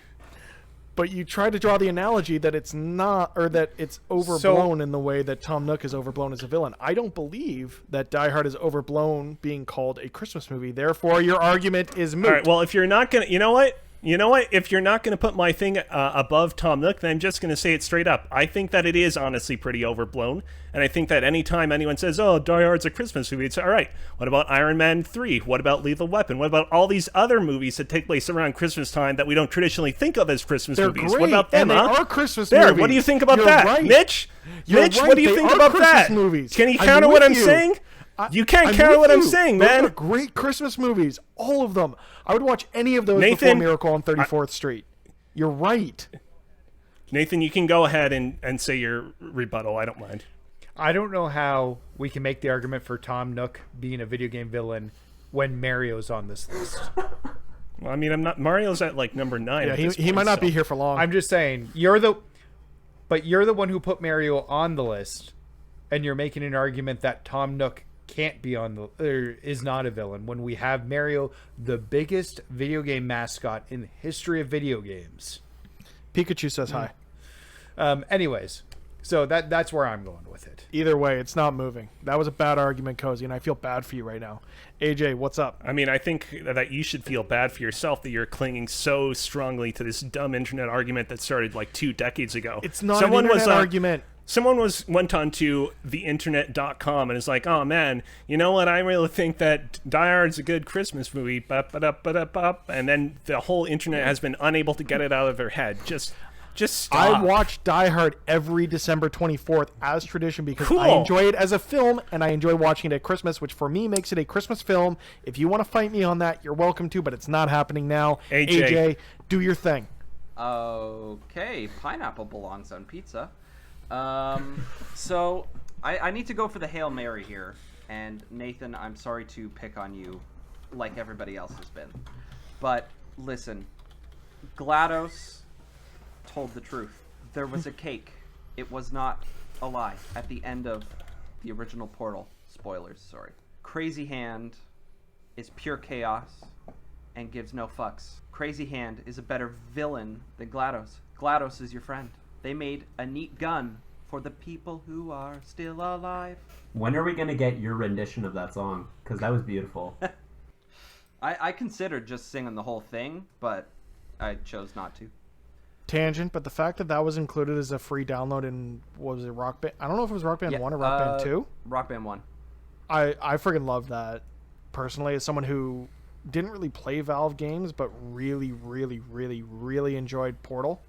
But you try to draw the analogy that it's not, or that it's overblown in the way that Tom Nook is overblown as a villain. I don't believe that Die Hard is overblown being called a Christmas movie. Therefore, your argument is moot. All right, well, if you're not going to, you know what? If you're not going to put my thing above Tom Nook, then I'm just going to say it straight up. I think that it is honestly pretty overblown. And I think that anytime anyone says, oh, Die Hard's a Christmas movie, it's all right. What about Iron Man 3? What about Lethal Weapon? What about all these other movies that take place around Christmas time that we don't traditionally think of as Christmas They're movies? Great, What about them, and huh? they are Christmas there, movies. What do you think about You're that? right. Mitch, Right. what do you They think are about Christmas that? movies. Can you I'm counter what with I'm you. saying? You can't I'm counter with what I'm you. saying, Those man. are great Christmas movies. All of them. I would watch any of those before Nathan, Miracle on 34th Street. You're right. Nathan, you can go ahead and say your rebuttal. I don't mind. I don't know how we can make the argument for Tom Nook being a video game villain when Mario's on this list. Well, I mean, I'm not. Mario's at like number 9. Yeah, at this he point, might not so. be here for long. I'm just saying, you're the one who put Mario on the list, and you're making an argument that Tom Nook can't be on the, or is not a villain when we have Mario, the biggest video game mascot in the history of video games. Pikachu says hi. Anyways, so that's where I'm going with it. Either way, it's not moving. That was a bad argument, Cozy, and I feel bad for you right now. AJ, what's up? I mean, I think that you should feel bad for yourself that you're clinging so strongly to this dumb internet argument that started like 2 decades ago. It's not an internet argument. Someone went on to theinternet.com and is like, oh man, you know what? I really think that Die Hard's a good Christmas movie. And then the whole internet has been unable to get it out of their head. Just stop. I watch Die Hard every December 24th as tradition because Cool. I enjoy it as a film and I enjoy watching it at Christmas, which for me makes it a Christmas film. If you want to fight me on that, you're welcome to, but it's not happening now. AJ, do your thing. Okay, pineapple belongs on pizza. So I need to go for the Hail Mary here. And Nathan, I'm sorry to pick on you like everybody else has been. But listen, GLaDOS told the truth. There was a cake. It was not a lie at the end of the original Portal. Spoilers, sorry. Crazy Hand is pure chaos and gives no fucks. Crazy Hand is a better villain than GLaDOS. GLaDOS is your friend. They made a neat gun for the people who are still alive. When are we going to get your rendition of that song? Because that was beautiful. I considered just singing the whole thing, but I chose not to. tangent, but the fact that that was included as a free download in, what was it, Rock Band? I don't know if it was Rock Band 1 or Rock Band 2. Rock Band 1. I friggin' love that. Personally, as someone who didn't really play Valve games, but really, really, really, really enjoyed Portal,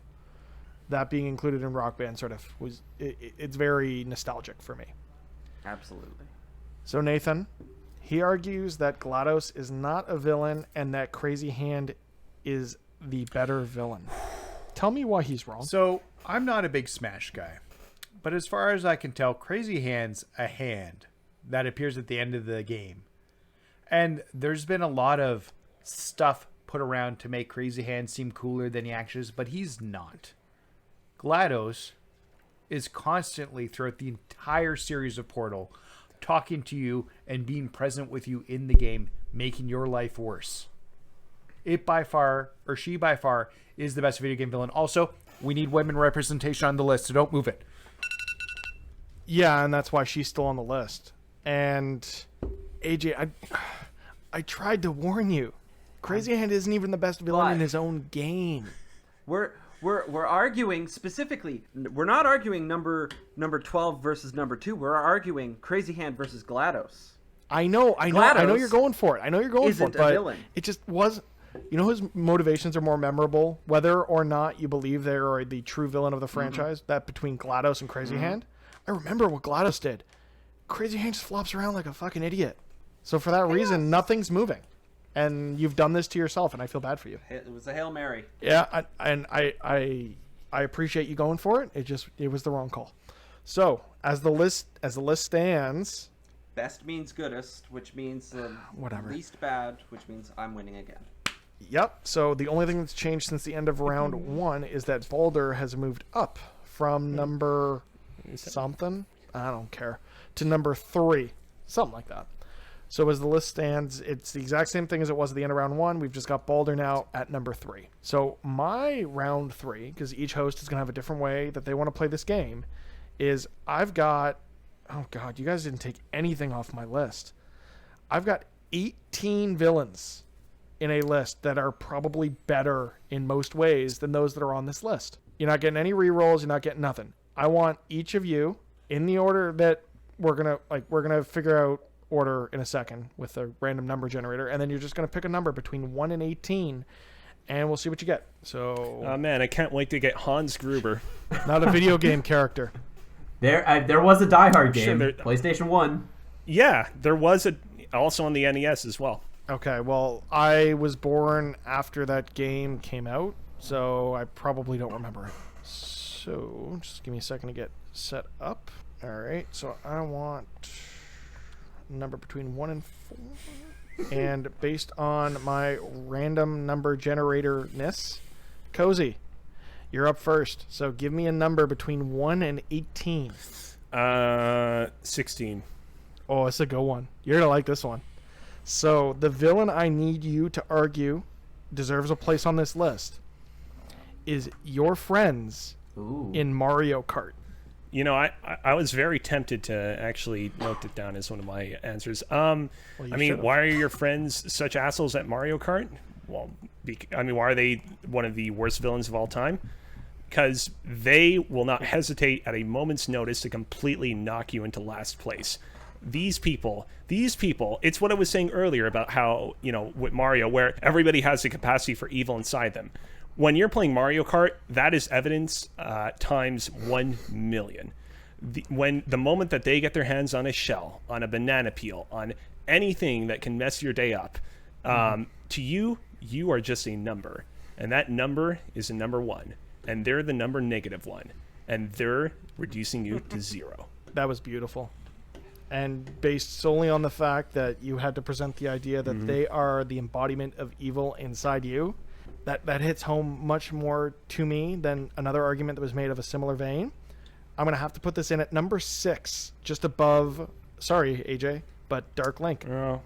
that being included in Rock Band sort of was, it's very nostalgic for me. Absolutely. So Nathan, he argues that GLaDOS is not a villain and that Crazy Hand is the better villain. Tell me why he's wrong. So I'm not a big Smash guy, but as far as I can tell, Crazy Hand's a hand that appears at the end of the game. And there's been a lot of stuff put around to make Crazy Hand seem cooler than he actually is, but he's not. GLaDOS is constantly, throughout the entire series of Portal, talking to you and being present with you in the game, making your life worse. It by far, or she by far, is the best video game villain. Also, we need women representation on the list, so don't move it. Yeah, and that's why she's still on the list. And AJ, I tried to warn you. Crazy Hand isn't even the best villain in his own game. We're arguing specifically. We're not arguing number 12 versus number 2. We're arguing Crazy Hand versus GLaDOS. I know you're going for it. But villain. It just was. You know whose motivations are more memorable, whether or not you believe they are the true villain of the franchise. That between GLaDOS and Crazy Hand. I remember what GLaDOS did. Crazy Hand just flops around like a fucking idiot. So for that reason, nothing's moving. And you've done this to yourself, and I feel bad for you. It was a Hail Mary. Yeah, I appreciate you going for it. It was the wrong call. So as the list stands, Best means goodest, which means whatever. Least bad, which means I'm winning again. Yep. So the only thing that's changed since the end of round 1 is that Boulder has moved up from number something, I don't care, to number 3, something like that. So as the list stands, it's the exact same thing as it was at the end of round 1. We've just got Boulder now at number 3. So my round 3, because each host is going to have a different way that they want to play this game, is I've got, oh God, you guys didn't take anything off my list. I've got 18 villains in a list that are probably better in most ways than those that are on this list. You're not getting any rerolls. You're not getting nothing. I want each of you in the order that we're gonna figure out order in a second with a random number generator, and then you're just gonna pick a number between 1 and 18, and we'll see what you get. So, oh man, I can't wait to get Hans Gruber. Not a video game character. There was a Die Hard game, Sure, PlayStation 1. Yeah, there was also on the NES as well. Okay, well, I was born after that game came out, so I probably don't remember it. So, just give me a second to get set up. All right, so I want a number between 1 and 4. And based on my random number generator-ness, Cozy, you're up first. So give me a number between 1 and 18. 16. Oh, it's a good one. You're going to like this one. So the villain I need you to argue deserves a place on this list is your friends in Mario Kart. You know, I was very tempted to actually note it down as one of my answers. I mean, why are your friends such assholes at Mario Kart? Well, why are they one of the worst villains of all time? Because they will not hesitate at a moment's notice to completely knock you into last place. These people, it's what I was saying earlier about how, you know, with Mario, where everybody has the capacity for evil inside them. When you're playing Mario Kart, that is evidence times 1 million. The moment that they get their hands on a shell, on a banana peel, on anything that can mess your day up, to you are just a number. And that number is a number 1. And they're the number -1. And they're reducing you to 0. That was beautiful. And based solely on the fact that you had to present the idea that they are the embodiment of evil inside you, that hits home much more to me than another argument that was made of a similar vein. I'm going to have to put this in at number 6, just above, sorry, AJ, but Dark Link. Oh.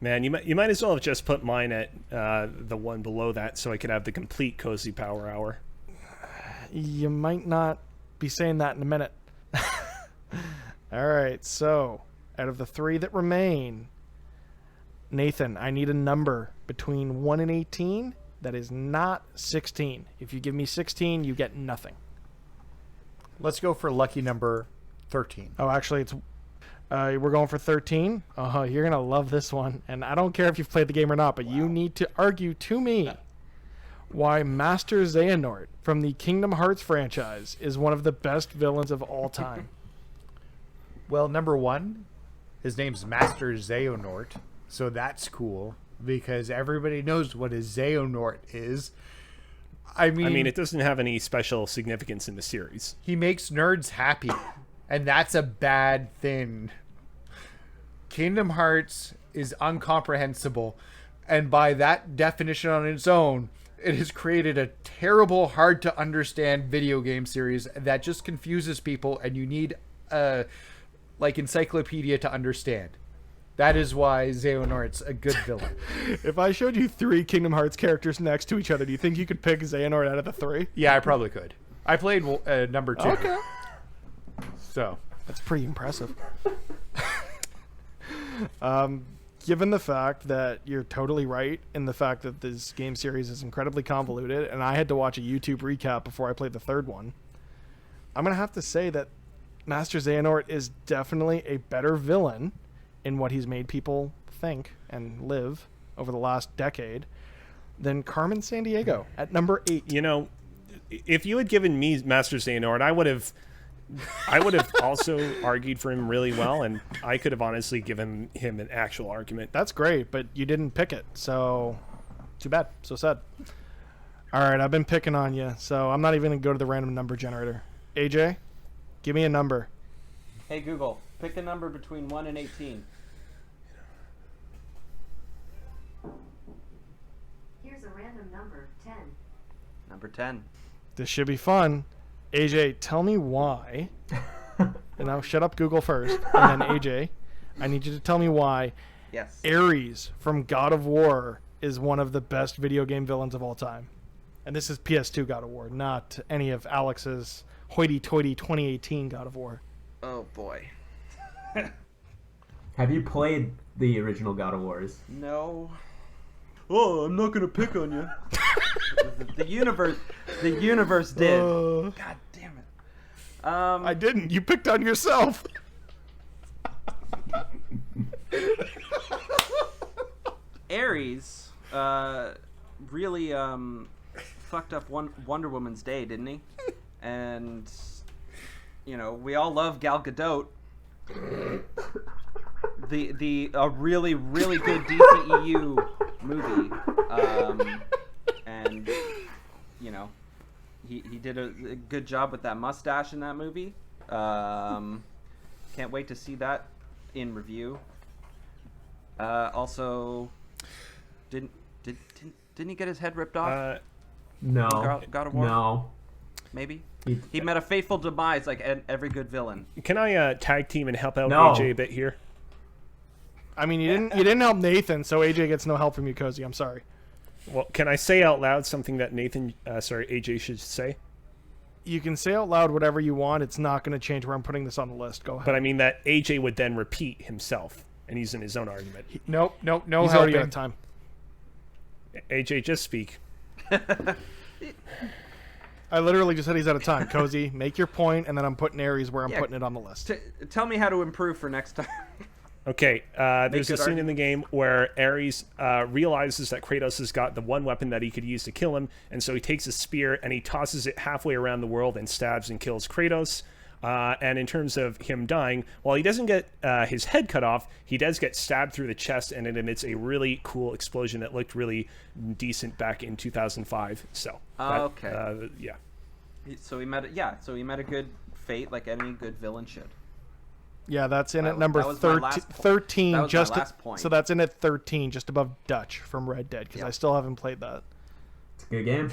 Man, you might as well have just put mine at the one below that so I could have the complete Cozy Power Hour. You might not be saying that in a minute. All right, so out of the 3 that remain, Nathan, I need a number between 1 and 18, that is not 16. If you give me 16, you get nothing. Let's go for lucky number 13. Oh, actually, it's we're going for 13. You're going to love this one. And I don't care if you've played the game or not, but you need to argue to me why Master Xehanort from the Kingdom Hearts franchise is one of the best villains of all time. Well, number one, his name's Master Xehanort, so that's cool because everybody knows what a Xehanort is. I mean, it doesn't have any special significance in the series. He makes nerds happy, and that's a bad thing. Kingdom Hearts is incomprehensible, and by that definition on its own, it has created a terrible, hard-to-understand video game series that just confuses people, and you need a encyclopedia to understand. That is why Xehanort's a good villain. If I showed you 3 Kingdom Hearts characters next to each other, do you think you could pick Xehanort out of the 3? Yeah, I probably could. I played number 2. Okay. So that's pretty impressive. Given the fact that you're totally right in the fact that this game series is incredibly convoluted, and I had to watch a YouTube recap before I played the 3rd one, I'm going to have to say that Master Xehanort is definitely a better villain in what he's made people think and live over the last decade than Carmen Sandiego at number 8. You know, if you had given me Master Xehanort, I would have also argued for him really well, and I could have honestly given him an actual argument. That's great, but you didn't pick it, so too bad. So sad. All right, I've been picking on you, so I'm not even going to go to the random number generator. AJ, give me a number. Hey, Google, pick a number between 1 and 18. Here's a random number, 10. Number 10. This should be fun. AJ, tell me why. And now shut up, Google first, and then AJ, I need you to tell me why Yes. Ares from God of War is one of the best video game villains of all time. And this is PS2 God of War, not any of Alex's hoity-toity 2018 God of War. Oh, boy. Have you played the original God of Wars? No. Oh, I'm not gonna pick on you. the universe did. God damn it. I didn't. You picked on yourself. Ares, really fucked up Wonder Woman's day, didn't he? And you know, we all love Gal Gadot. A really good DCEU movie, and you know, he did a good job with that mustache in that movie. Can't wait to see that in review. Also, didn't he get his head ripped off? No. God of War? No. Maybe. He met a fateful demise like every good villain. Can I tag team and help out No. AJ a bit here? I mean, you didn't help Nathan, so AJ gets no help from you, Cozy. I'm sorry. Well, can I say out loud something that AJ should say? You can say out loud whatever you want. It's not going to change where I'm putting this on the list. Go ahead. But I mean that AJ would then repeat himself and using his own argument. Nope, no He's already out of time. AJ, just speak. I literally just said he's out of time. Cozy, make your point, and then I'm putting Ares where I'm putting it on the list. Tell me how to improve for next time. Okay, there's a good scene in the game where Ares realizes that Kratos has got the one weapon that he could use to kill him, and so he takes a spear and he tosses it halfway around the world and stabs and kills Kratos. And in terms of him dying, while he doesn't get his head cut off, he does get stabbed through the chest, and it emits a really cool explosion that looked really decent back in 2005. So, okay, yeah. So he met a good fate like any good villain should. Yeah, that's in at number that was my last point. 13. That was just my last point. So that's in at 13, just above Dutch from Red Dead, because I still haven't played that. It's a good game.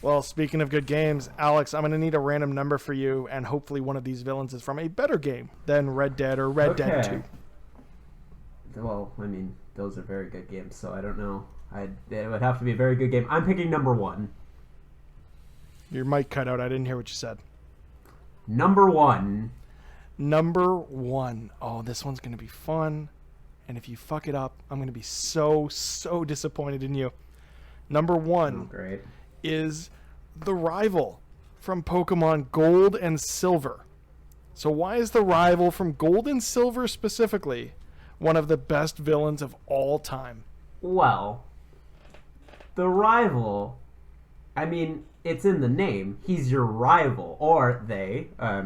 Well, speaking of good games, Alex, I'm going to need a random number for you, and hopefully one of these villains is from a better game than Red Dead or Red Dead 2. Well, I mean, those are very good games, so I don't know. It would have to be a very good game. I'm picking number 1. Your mic cut out. I didn't hear what you said. Number 1. Number 1. Oh, this one's going to be fun. And if you fuck it up, I'm going to be so disappointed in you. Number 1 Great. is the rival from Pokemon Gold and Silver. So why is the rival from Gold and Silver specifically one of the best villains of all time? Well, the rival, I mean, it's in the name. He's your rival, or they. I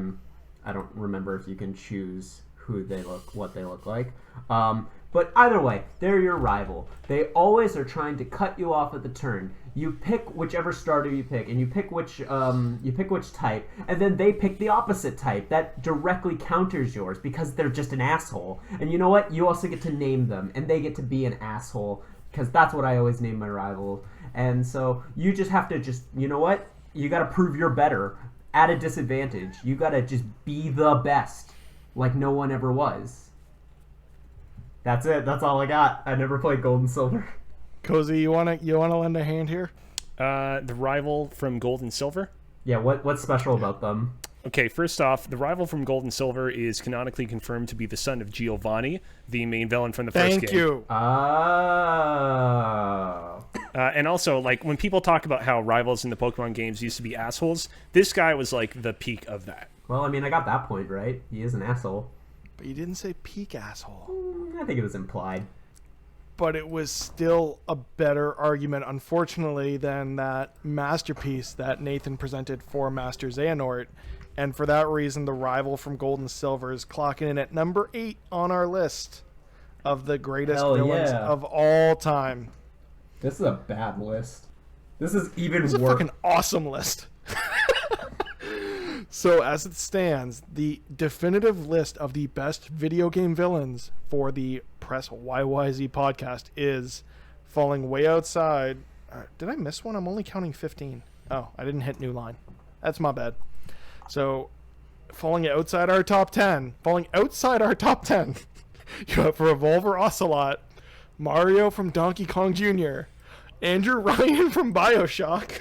don't remember if you can choose what they look like. But either way, they're your rival. They always are trying to cut you off at the turn. You pick whichever starter you pick, and you pick which type, and then they pick the opposite type that directly counters yours because they're just an asshole. And you know what? You also get to name them, and they get to be an asshole because that's what I always name my rival. And so you just have to you know what? You got to prove you're better at a disadvantage. You got to just be the best, like no one ever was. That's it. That's all I got. I never played Gold and Silver. Cozy, you wanna lend a hand here? The rival from Gold and Silver? Yeah, what's special about them? Okay, first off, the rival from Gold and Silver is canonically confirmed to be the son of Giovanni, the main villain from the first game. Thank you. Oh. And also, like, when people talk about how rivals in the Pokemon games used to be assholes, this guy was, like, the peak of that. Well, I mean, I got that point right. He is an asshole. But you didn't say peak asshole. I think it was implied. But it was still a better argument, unfortunately, than that masterpiece that Nathan presented for Master Xehanort. And for that reason, the rival from Gold and Silver is clocking in at number 8 on our list of the greatest villains of all time. This is a bad list. This is even It's a fucking awesome list. So as it stands, the definitive list of the best video game villains for the Press YYZ podcast is falling way outside. Did I miss one? I'm only counting 15. Oh, I didn't hit new line. That's my bad. So falling outside our top 10, you have Revolver Ocelot, Mario from Donkey Kong Jr., Andrew Ryan from BioShock,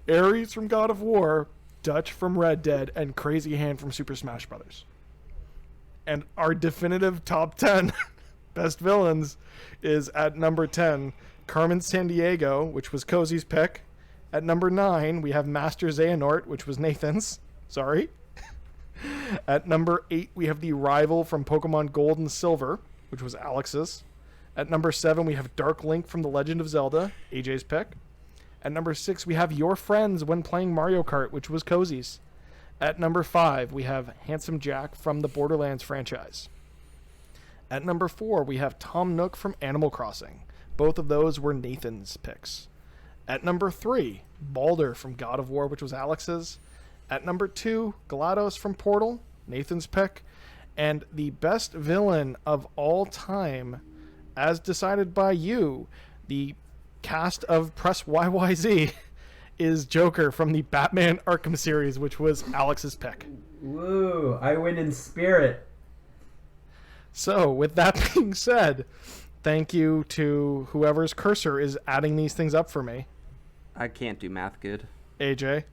Ares from God of War, Dutch from Red Dead, and Crazy Hand from Super Smash Bros. And our definitive top 10 best villains is at number 10, Carmen Sandiego, which was Cozy's pick. At number 9, we have Master Xehanort, which was Nathan's. Sorry. At number 8, we have the rival from Pokemon Gold and Silver, which was Alex's. At number 7, we have Dark Link from The Legend of Zelda, AJ's pick. At number 6, we have Your Friends when playing Mario Kart, which was Cozy's. At number 5, we have Handsome Jack from the Borderlands franchise. At number 4, we have Tom Nook from Animal Crossing. Both of those were Nathan's picks. At number 3, Baldur from God of War, which was Alex's. At number 2, GLaDOS from Portal, Nathan's pick. And the best villain of all time, as decided by you, the cast of Press YYZ, is Joker from the Batman Arkham series, which was Alex's pick. Woo, I win in spirit. So, with that being said, thank you to whoever's cursor is adding these things up for me. I can't do math good. AJ.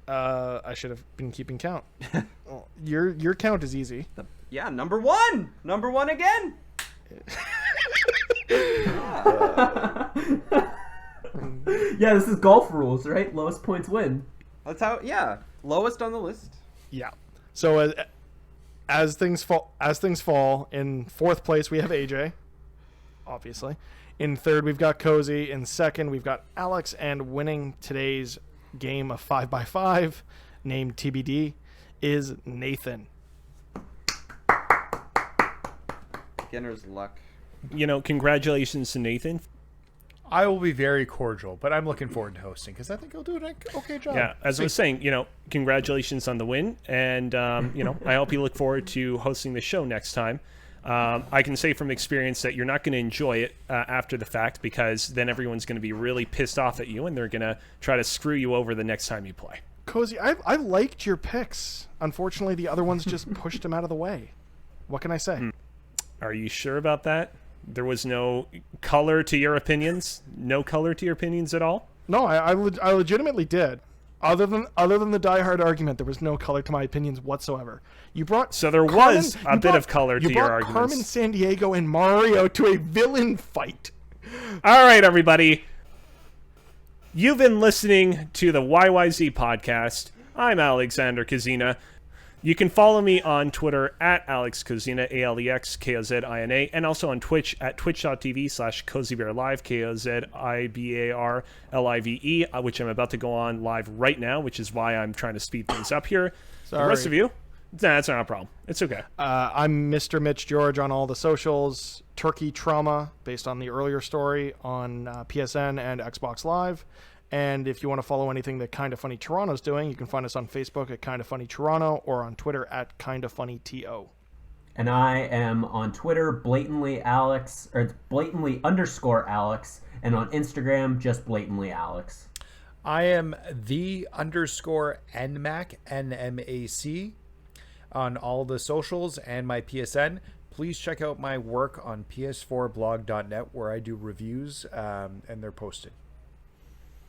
I should have been keeping count. Well, your count is easy. Yeah, number 1! Number 1 again! Yeah, this is golf rules, right? Lowest points win. That's how, yeah. Lowest on the list. Yeah. So as things fall, in 4th place we have AJ, obviously. In 3rd we've got Cozy. In 2nd we've got Alex, and winning today's game of 5x5, named TBD, is Nathan. Beginner's luck. You know, congratulations to Nathan. I will be very cordial, but I'm looking forward to hosting because I think he'll do an okay job. Yeah, as I was saying, you know, congratulations on the win, and you know, I hope you look forward to hosting the show next time. I can say from experience that you're not going to enjoy it after the fact, because then everyone's going to be really pissed off at you, and they're going to try to screw you over the next time you play. Cozy, I liked your picks. Unfortunately, the other ones just pushed him out of the way. What can I say? Are you sure about that? There was no color to your opinions? No color to your opinions at all? No, I legitimately did. Other than the diehard argument, there was no color to my opinions whatsoever. You brought there was a bit of color to your arguments. You brought Carmen Sandiego and Mario to a villain fight. All right, everybody. You've been listening to the YYZ podcast. I'm Alexander Kazina. You can follow me on Twitter at AlexKozina, AlexKozina, and also on Twitch at twitch.tv/CozyBearLive, KOZIBARLIVE, which I'm about to go on live right now, which is why I'm trying to speed things up here. Sorry. The rest of you, nah, that's not a problem. It's okay. I'm Mr. Mitch George on all the socials. Turkey Trauma, based on the earlier story, on PSN and Xbox Live. And if you want to follow anything that Kinda Funny Toronto's doing, you can find us on Facebook at Kinda Funny Toronto or on Twitter at Kinda Funny TO. And I am on Twitter, blatantly Alex, or it's blatantly_Alex, and on Instagram, just blatantly Alex. I am _NMAC, NMAC, on all the socials and my PSN. Please check out my work on ps4blog.net where I do reviews, and they're posted.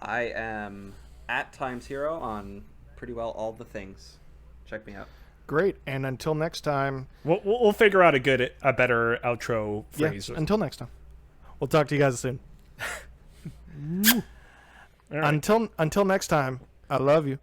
I am at Times Hero on pretty well all the things. Check me out. Great. And until next time. We'll figure out a better outro phrase. Yeah, until next time. We'll talk to you guys soon. All right. Until next time, I love you.